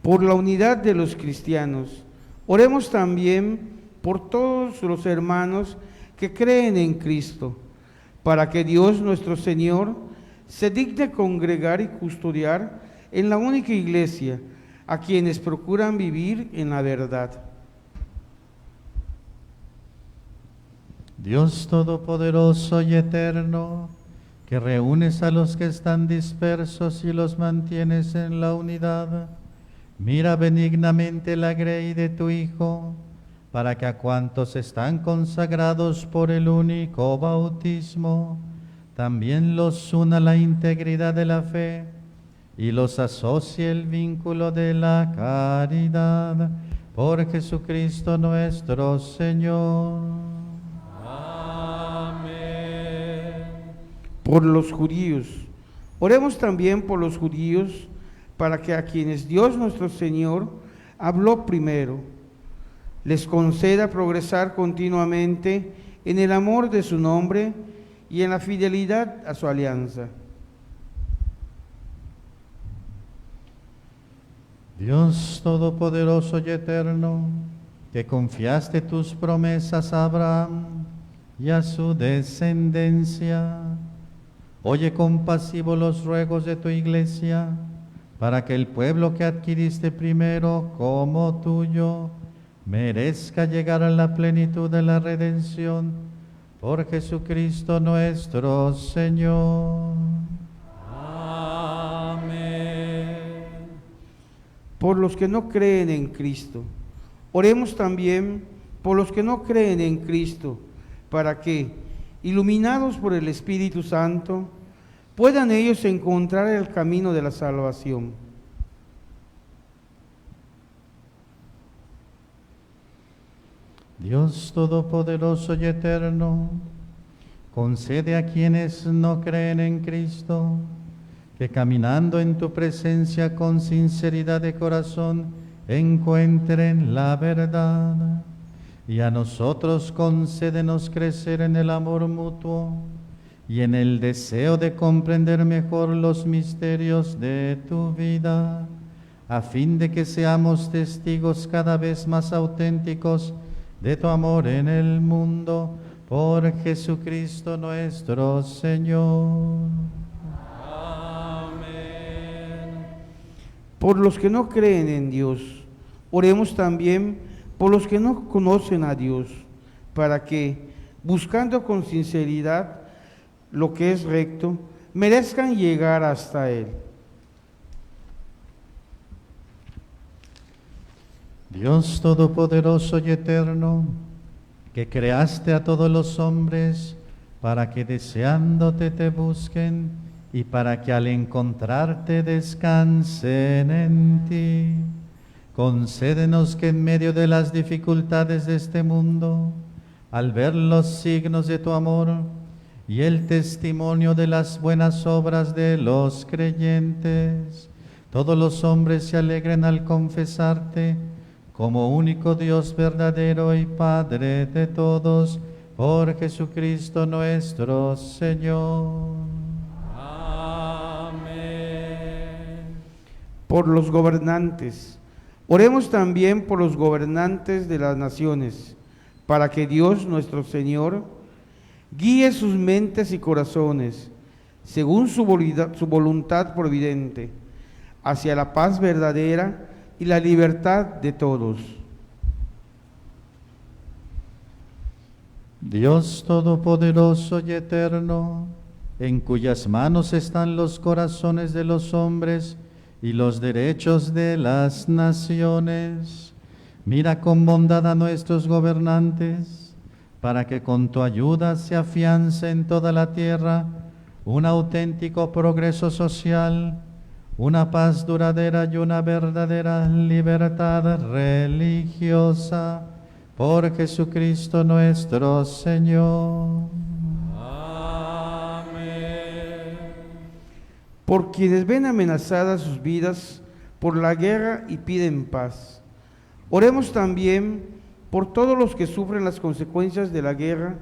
Por la unidad de los cristianos, oremos también por todos los hermanos que creen en Cristo, para que Dios nuestro Señor se digne congregar y custodiar en la única Iglesia a quienes procuran vivir en la verdad. Dios Todopoderoso y Eterno, que reúnes a los que están dispersos y los mantienes en la unidad, mira benignamente la grey de tu Hijo, para que a cuantos están consagrados por el único bautismo, también los una la integridad de la fe y los asocie el vínculo de la caridad, por Jesucristo nuestro Señor. Por los judíos, oremos también por los judíos, para que a quienes Dios nuestro Señor habló primero, les conceda progresar continuamente en el amor de su nombre y en la fidelidad a su alianza. Dios Todopoderoso y Eterno, que confiaste tus promesas a Abraham y a su descendencia, oye compasivo los ruegos de tu Iglesia, para que el pueblo que adquiriste primero como tuyo merezca llegar a la plenitud de la redención, por Jesucristo nuestro Señor. Por los que no creen en Cristo, oremos también por los que no creen en Cristo, para que, iluminados por el Espíritu Santo, puedan ellos encontrar el camino de la salvación. Dios Todopoderoso y Eterno, concede a quienes no creen en Cristo, que caminando en tu presencia con sinceridad de corazón, encuentren la verdad. Y a nosotros concédenos crecer en el amor mutuo y en el deseo de comprender mejor los misterios de tu vida, a fin de que seamos testigos cada vez más auténticos de tu amor en el mundo, por Jesucristo nuestro Señor. Por los que no creen en Dios, oremos también por los que no conocen a Dios, para que, buscando con sinceridad lo que es recto, merezcan llegar hasta Él. Dios Todopoderoso y Eterno, que creaste a todos los hombres para que deseándote te busquen y para que al encontrarte descansen en ti, concédenos que en medio de las dificultades de este mundo, al ver los signos de tu amor y el testimonio de las buenas obras de los creyentes, todos los hombres se alegren al confesarte como único Dios verdadero y Padre de todos, por Jesucristo nuestro Señor. Amén. Por los gobernantes. Oremos también por los gobernantes de las naciones, para que Dios nuestro Señor guíe sus mentes y corazones, según su voluntad providente, hacia la paz verdadera y la libertad de todos. Dios Todopoderoso y Eterno, en cuyas manos están los corazones de los hombres y los derechos de las naciones, mira con bondad a nuestros gobernantes, para que con tu ayuda se afiance en toda la tierra un auténtico progreso social, una paz duradera y una verdadera libertad religiosa, por Jesucristo nuestro Señor. Amén. Por quienes ven amenazadas sus vidas por la guerra y piden paz. Oremos también por todos los que sufren las consecuencias de la guerra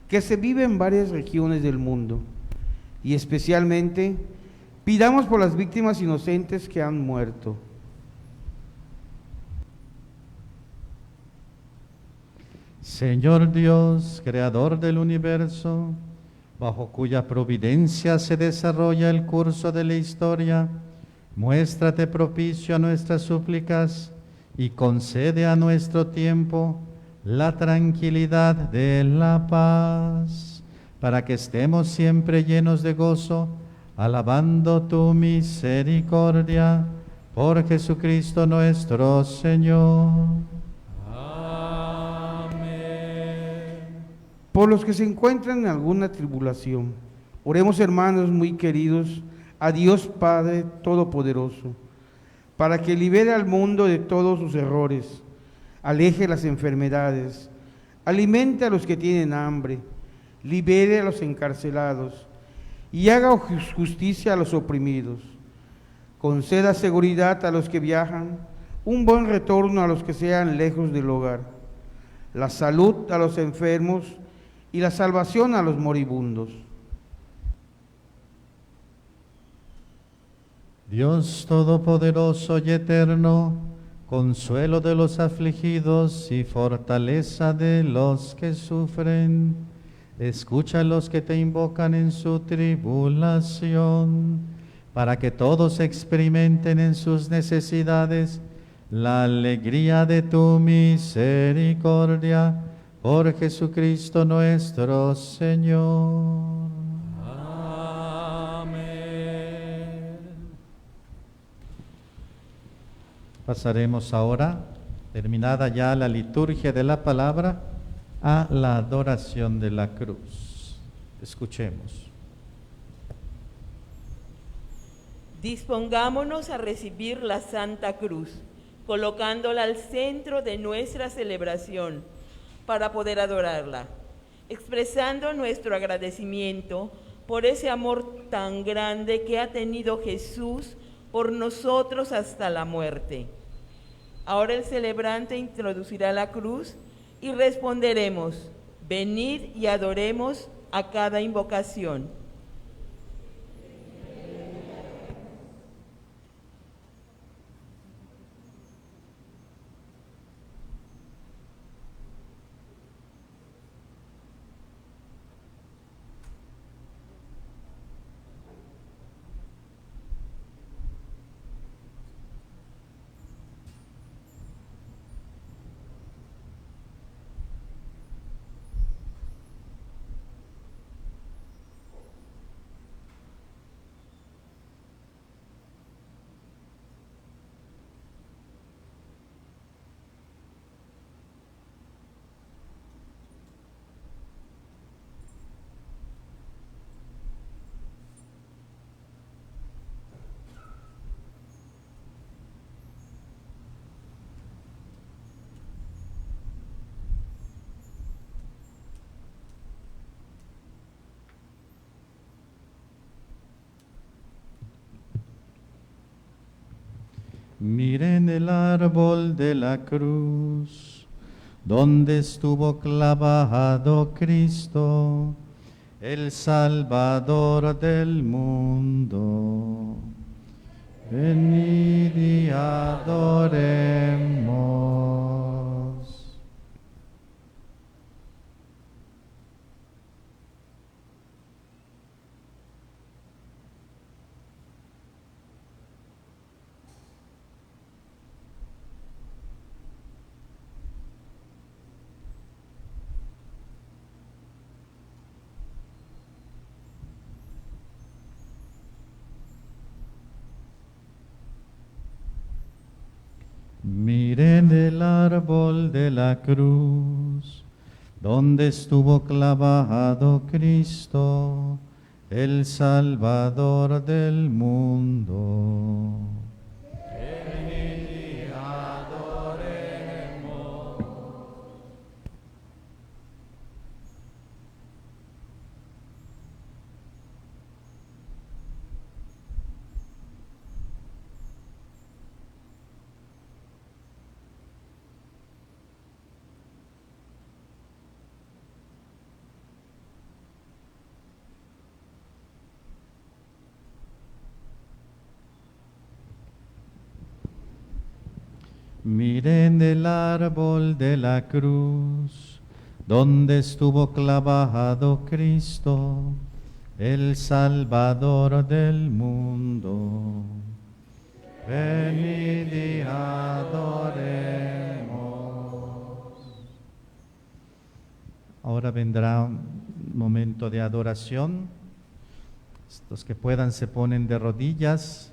que se vive en varias regiones del mundo, y especialmente pidamos por las víctimas inocentes que han muerto. Señor Dios, creador del universo, bajo cuya providencia se desarrolla el curso de la historia, muéstrate propicio a nuestras súplicas y concede a nuestro tiempo la tranquilidad de la paz, para que estemos siempre llenos de gozo, alabando tu misericordia, por Jesucristo nuestro Señor. Por los que se encuentran en alguna tribulación, oremos, hermanos muy queridos, a Dios Padre Todopoderoso, para que libere al mundo de todos sus errores, aleje las enfermedades, alimente a los que tienen hambre, libere a los encarcelados y haga justicia a los oprimidos. Conceda seguridad a los que viajan, un buen retorno a los que sean lejos del hogar, la salud a los enfermos y la salvación a los moribundos. Dios Todopoderoso y Eterno, consuelo de los afligidos y fortaleza de los que sufren, escucha a los que te invocan en su tribulación, para que todos experimenten en sus necesidades la alegría de tu misericordia, por Jesucristo nuestro Señor. Amén. Pasaremos ahora, terminada ya la liturgia de la palabra, a la adoración de la cruz. Escuchemos. Dispongámonos a recibir la Santa Cruz, colocándola al centro de nuestra celebración, para poder adorarla, expresando nuestro agradecimiento por ese amor tan grande que ha tenido Jesús por nosotros hasta la muerte. Ahora el celebrante introducirá la cruz y responderemos: venid y adoremos a cada invocación. Miren el árbol de la cruz, donde estuvo clavado Cristo, el Salvador del mundo. Venid y adoremos. Miren el árbol de la cruz, donde estuvo clavado Cristo, el Salvador del mundo. Venid y adoremos. Miren el árbol de la cruz, donde estuvo clavado Cristo, el Salvador del mundo. Venid y adoremos. Ahora vendrá un momento de adoración. Los que puedan se ponen de rodillas.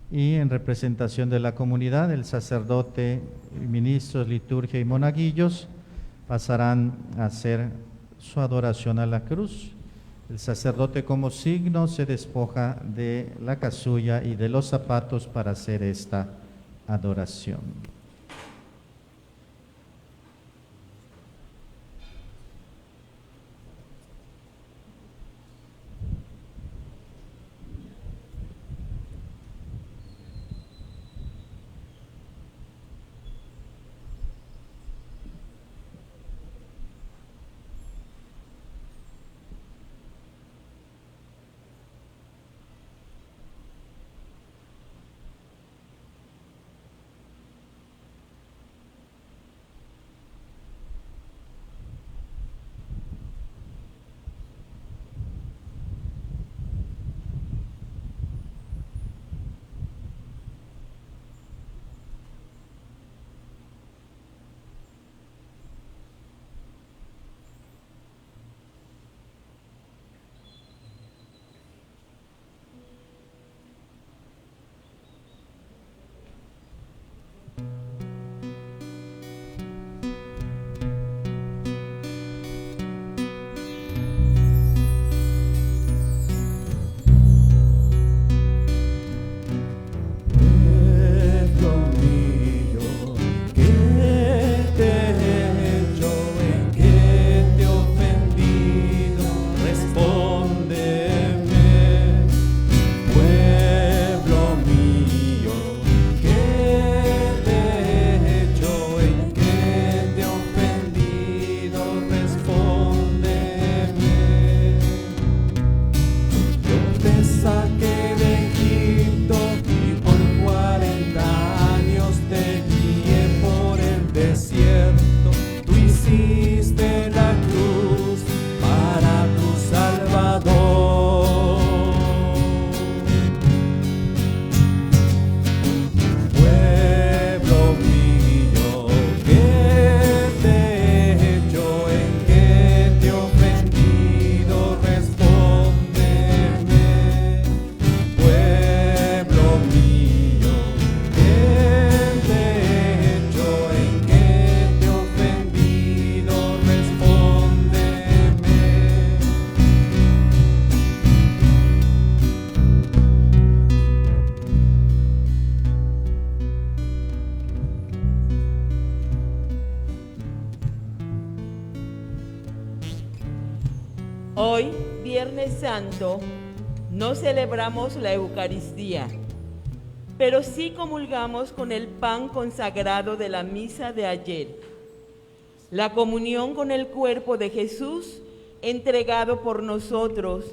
Y en representación de la comunidad, el sacerdote, ministros, liturgia y monaguillos pasarán a hacer su adoración a la cruz. El sacerdote como signo se despoja de la casulla y de los zapatos para hacer esta adoración. Hoy, Viernes Santo, no celebramos la Eucaristía, pero sí comulgamos con el pan consagrado de la misa de ayer. La comunión con el cuerpo de Jesús, entregado por nosotros,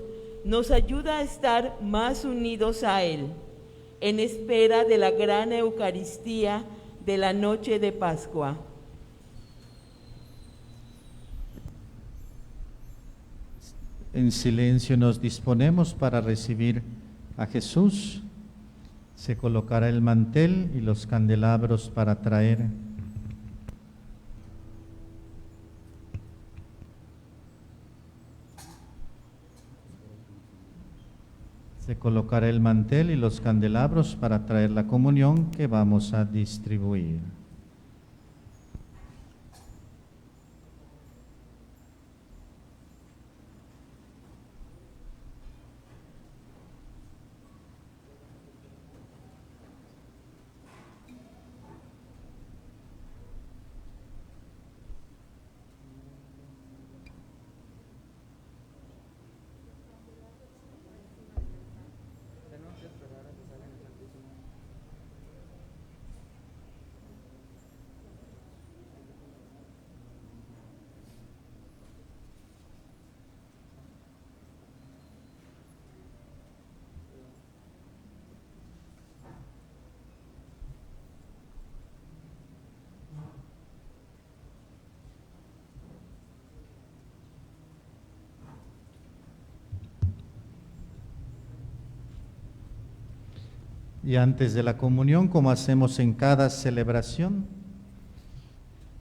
nos ayuda a estar más unidos a Él, en espera de la gran Eucaristía de la noche de Pascua. En silencio nos disponemos para recibir a Jesús. Se colocará el mantel y los candelabros para traer. Se colocará el mantel y los candelabros para traer la comunión que vamos a distribuir. Y antes de la comunión, como hacemos en cada celebración,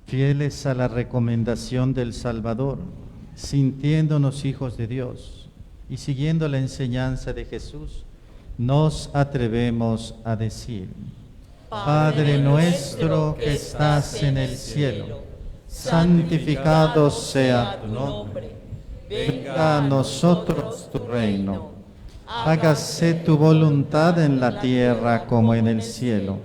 fieles a la recomendación del Salvador, sintiéndonos hijos de Dios y siguiendo la enseñanza de Jesús, nos atrevemos a decir: Padre nuestro que estás en el cielo, santificado sea tu nombre. Venga a nosotros tu reino. Hágase tu voluntad en la tierra como en el cielo.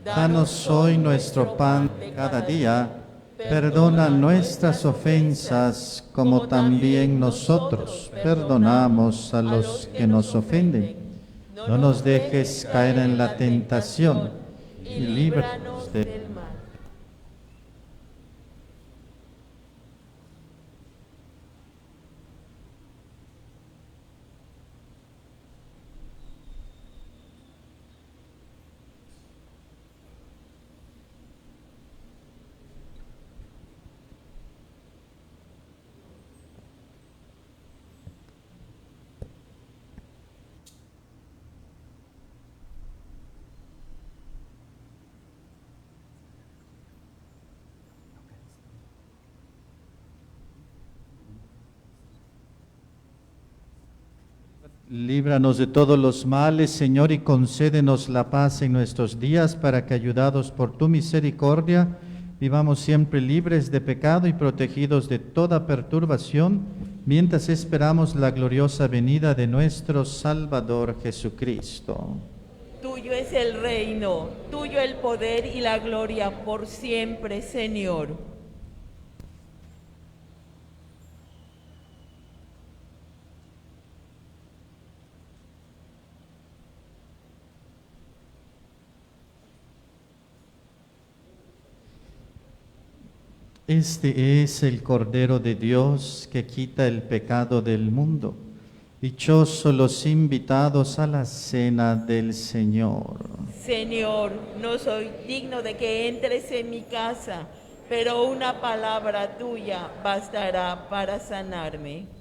Danos hoy nuestro pan de cada día. Perdona nuestras ofensas como también nosotros perdonamos a los que nos ofenden. No nos dejes caer en la tentación y líbranos del mal. Líbranos de todos los males, Señor, y concédenos la paz en nuestros días, para que, ayudados por tu misericordia, vivamos siempre libres de pecado y protegidos de toda perturbación, mientras esperamos la gloriosa venida de nuestro Salvador Jesucristo. Tuyo es el reino, tuyo el poder y la gloria por siempre, Señor. Este es el Cordero de Dios que quita el pecado del mundo. Dichosos los invitados a la cena del Señor. Señor, no soy digno de que entres en mi casa, pero una palabra tuya bastará para sanarme.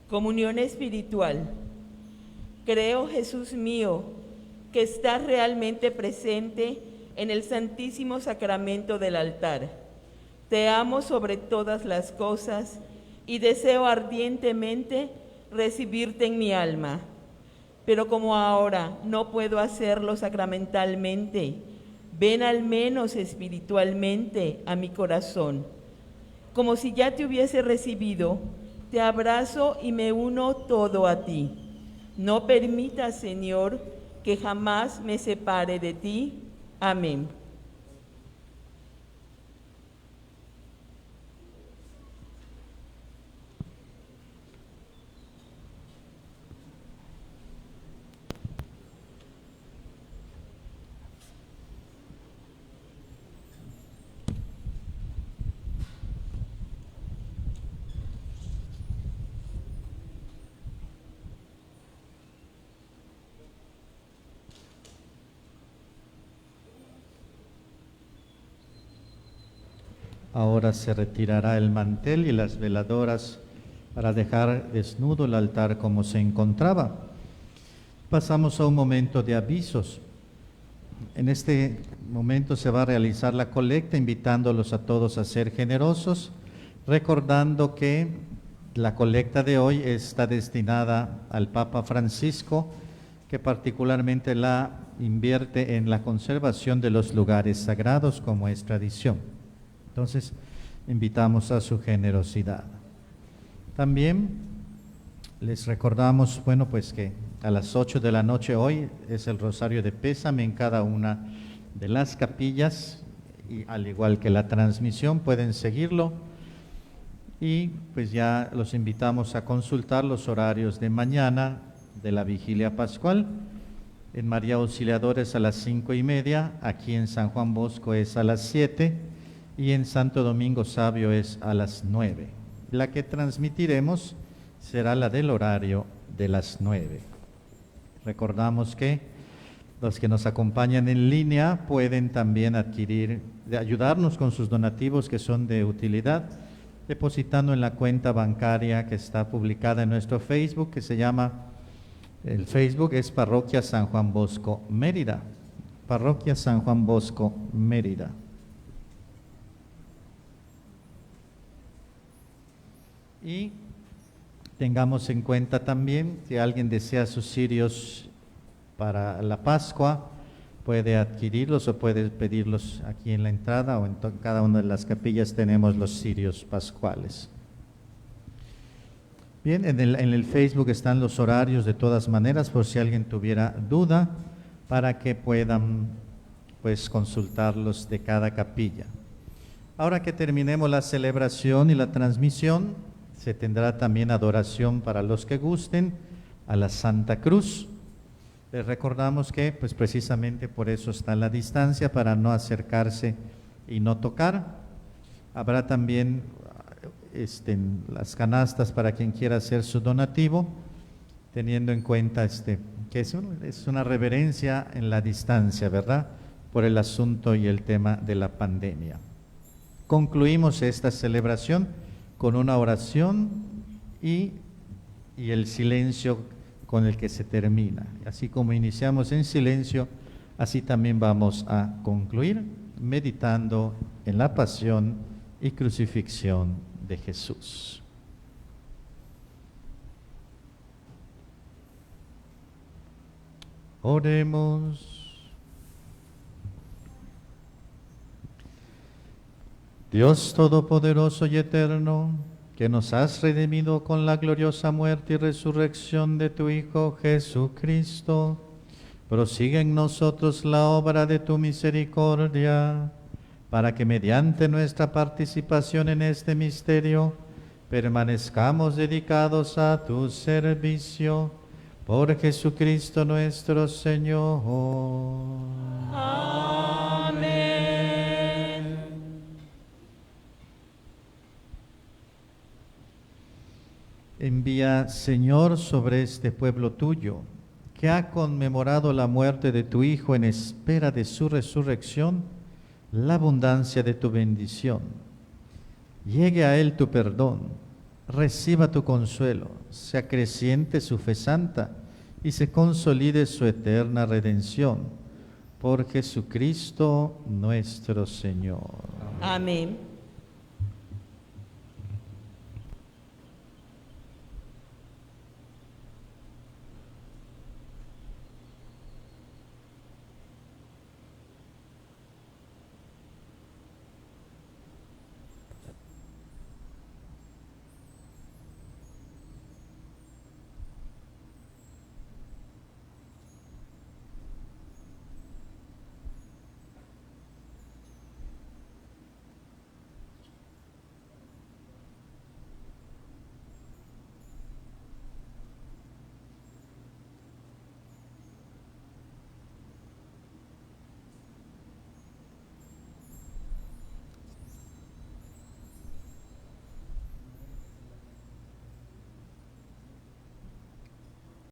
Comunión espiritual. Creo, Jesús mío, que estás realmente presente en el Santísimo Sacramento del altar. Te amo sobre todas las cosas y deseo ardientemente recibirte en mi alma. Pero como ahora no puedo hacerlo sacramentalmente, ven al menos espiritualmente a mi corazón. Como si ya te hubiese recibido, te abrazo y me uno todo a ti. No permitas, Señor, que jamás me separe de ti. Amén. Ahora se retirará el mantel y las veladoras para dejar desnudo el altar como se encontraba. Pasamos a un momento de avisos. En este momento se va a realizar la colecta, invitándolos a todos a ser generosos, recordando que la colecta de hoy está destinada al Papa Francisco, que particularmente la invierte en la conservación de los lugares sagrados, como es tradición. Entonces, invitamos a su generosidad. También les recordamos, bueno, pues que a las 8 de la noche hoy es el Rosario de Pésame en cada una de las capillas, y al igual que la transmisión, pueden seguirlo. Y pues ya los invitamos a consultar los horarios de mañana de la Vigilia Pascual. En María Auxiliadora a las 5:30, aquí en San Juan Bosco es a las 7 y en Santo Domingo Sabio es a las 9. La que transmitiremos será la del horario de las 9. Recordamos que los que nos acompañan en línea pueden también ayudarnos con sus donativos que son de utilidad, depositando en la cuenta bancaria que está publicada en nuestro Facebook, que se llama, el Facebook es Parroquia San Juan Bosco Mérida. Parroquia San Juan Bosco Mérida. Y tengamos en cuenta también, si alguien desea sus cirios para la Pascua, puede adquirirlos o puede pedirlos aquí en la entrada, o en cada una de las capillas tenemos los cirios pascuales. Bien, en el Facebook están los horarios de todas maneras, por si alguien tuviera duda, para que puedan pues consultarlos de cada capilla. Ahora que terminemos la celebración y la transmisión, se tendrá también adoración para los que gusten a la Santa Cruz. Les recordamos que pues precisamente por eso está la distancia, para no acercarse y no tocar. Habrá también las canastas para quien quiera hacer su donativo, teniendo en cuenta que es una reverencia en la distancia, ¿verdad? Por el asunto y el tema de la pandemia. Concluimos esta celebración con una oración y el silencio con el que se termina. Así como iniciamos en silencio, así también vamos a concluir meditando en la pasión y crucifixión de Jesús. Oremos. Dios Todopoderoso y Eterno, que nos has redimido con la gloriosa muerte y resurrección de tu Hijo Jesucristo, prosigue en nosotros la obra de tu misericordia, para que mediante nuestra participación en este misterio permanezcamos dedicados a tu servicio, por Jesucristo nuestro Señor. Amén. Envía, Señor, sobre este pueblo tuyo, que ha conmemorado la muerte de tu Hijo en espera de su resurrección, la abundancia de tu bendición. Llegue a él tu perdón, reciba tu consuelo, se acreciente su fe santa y se consolide su eterna redención. Por Jesucristo nuestro Señor. Amén.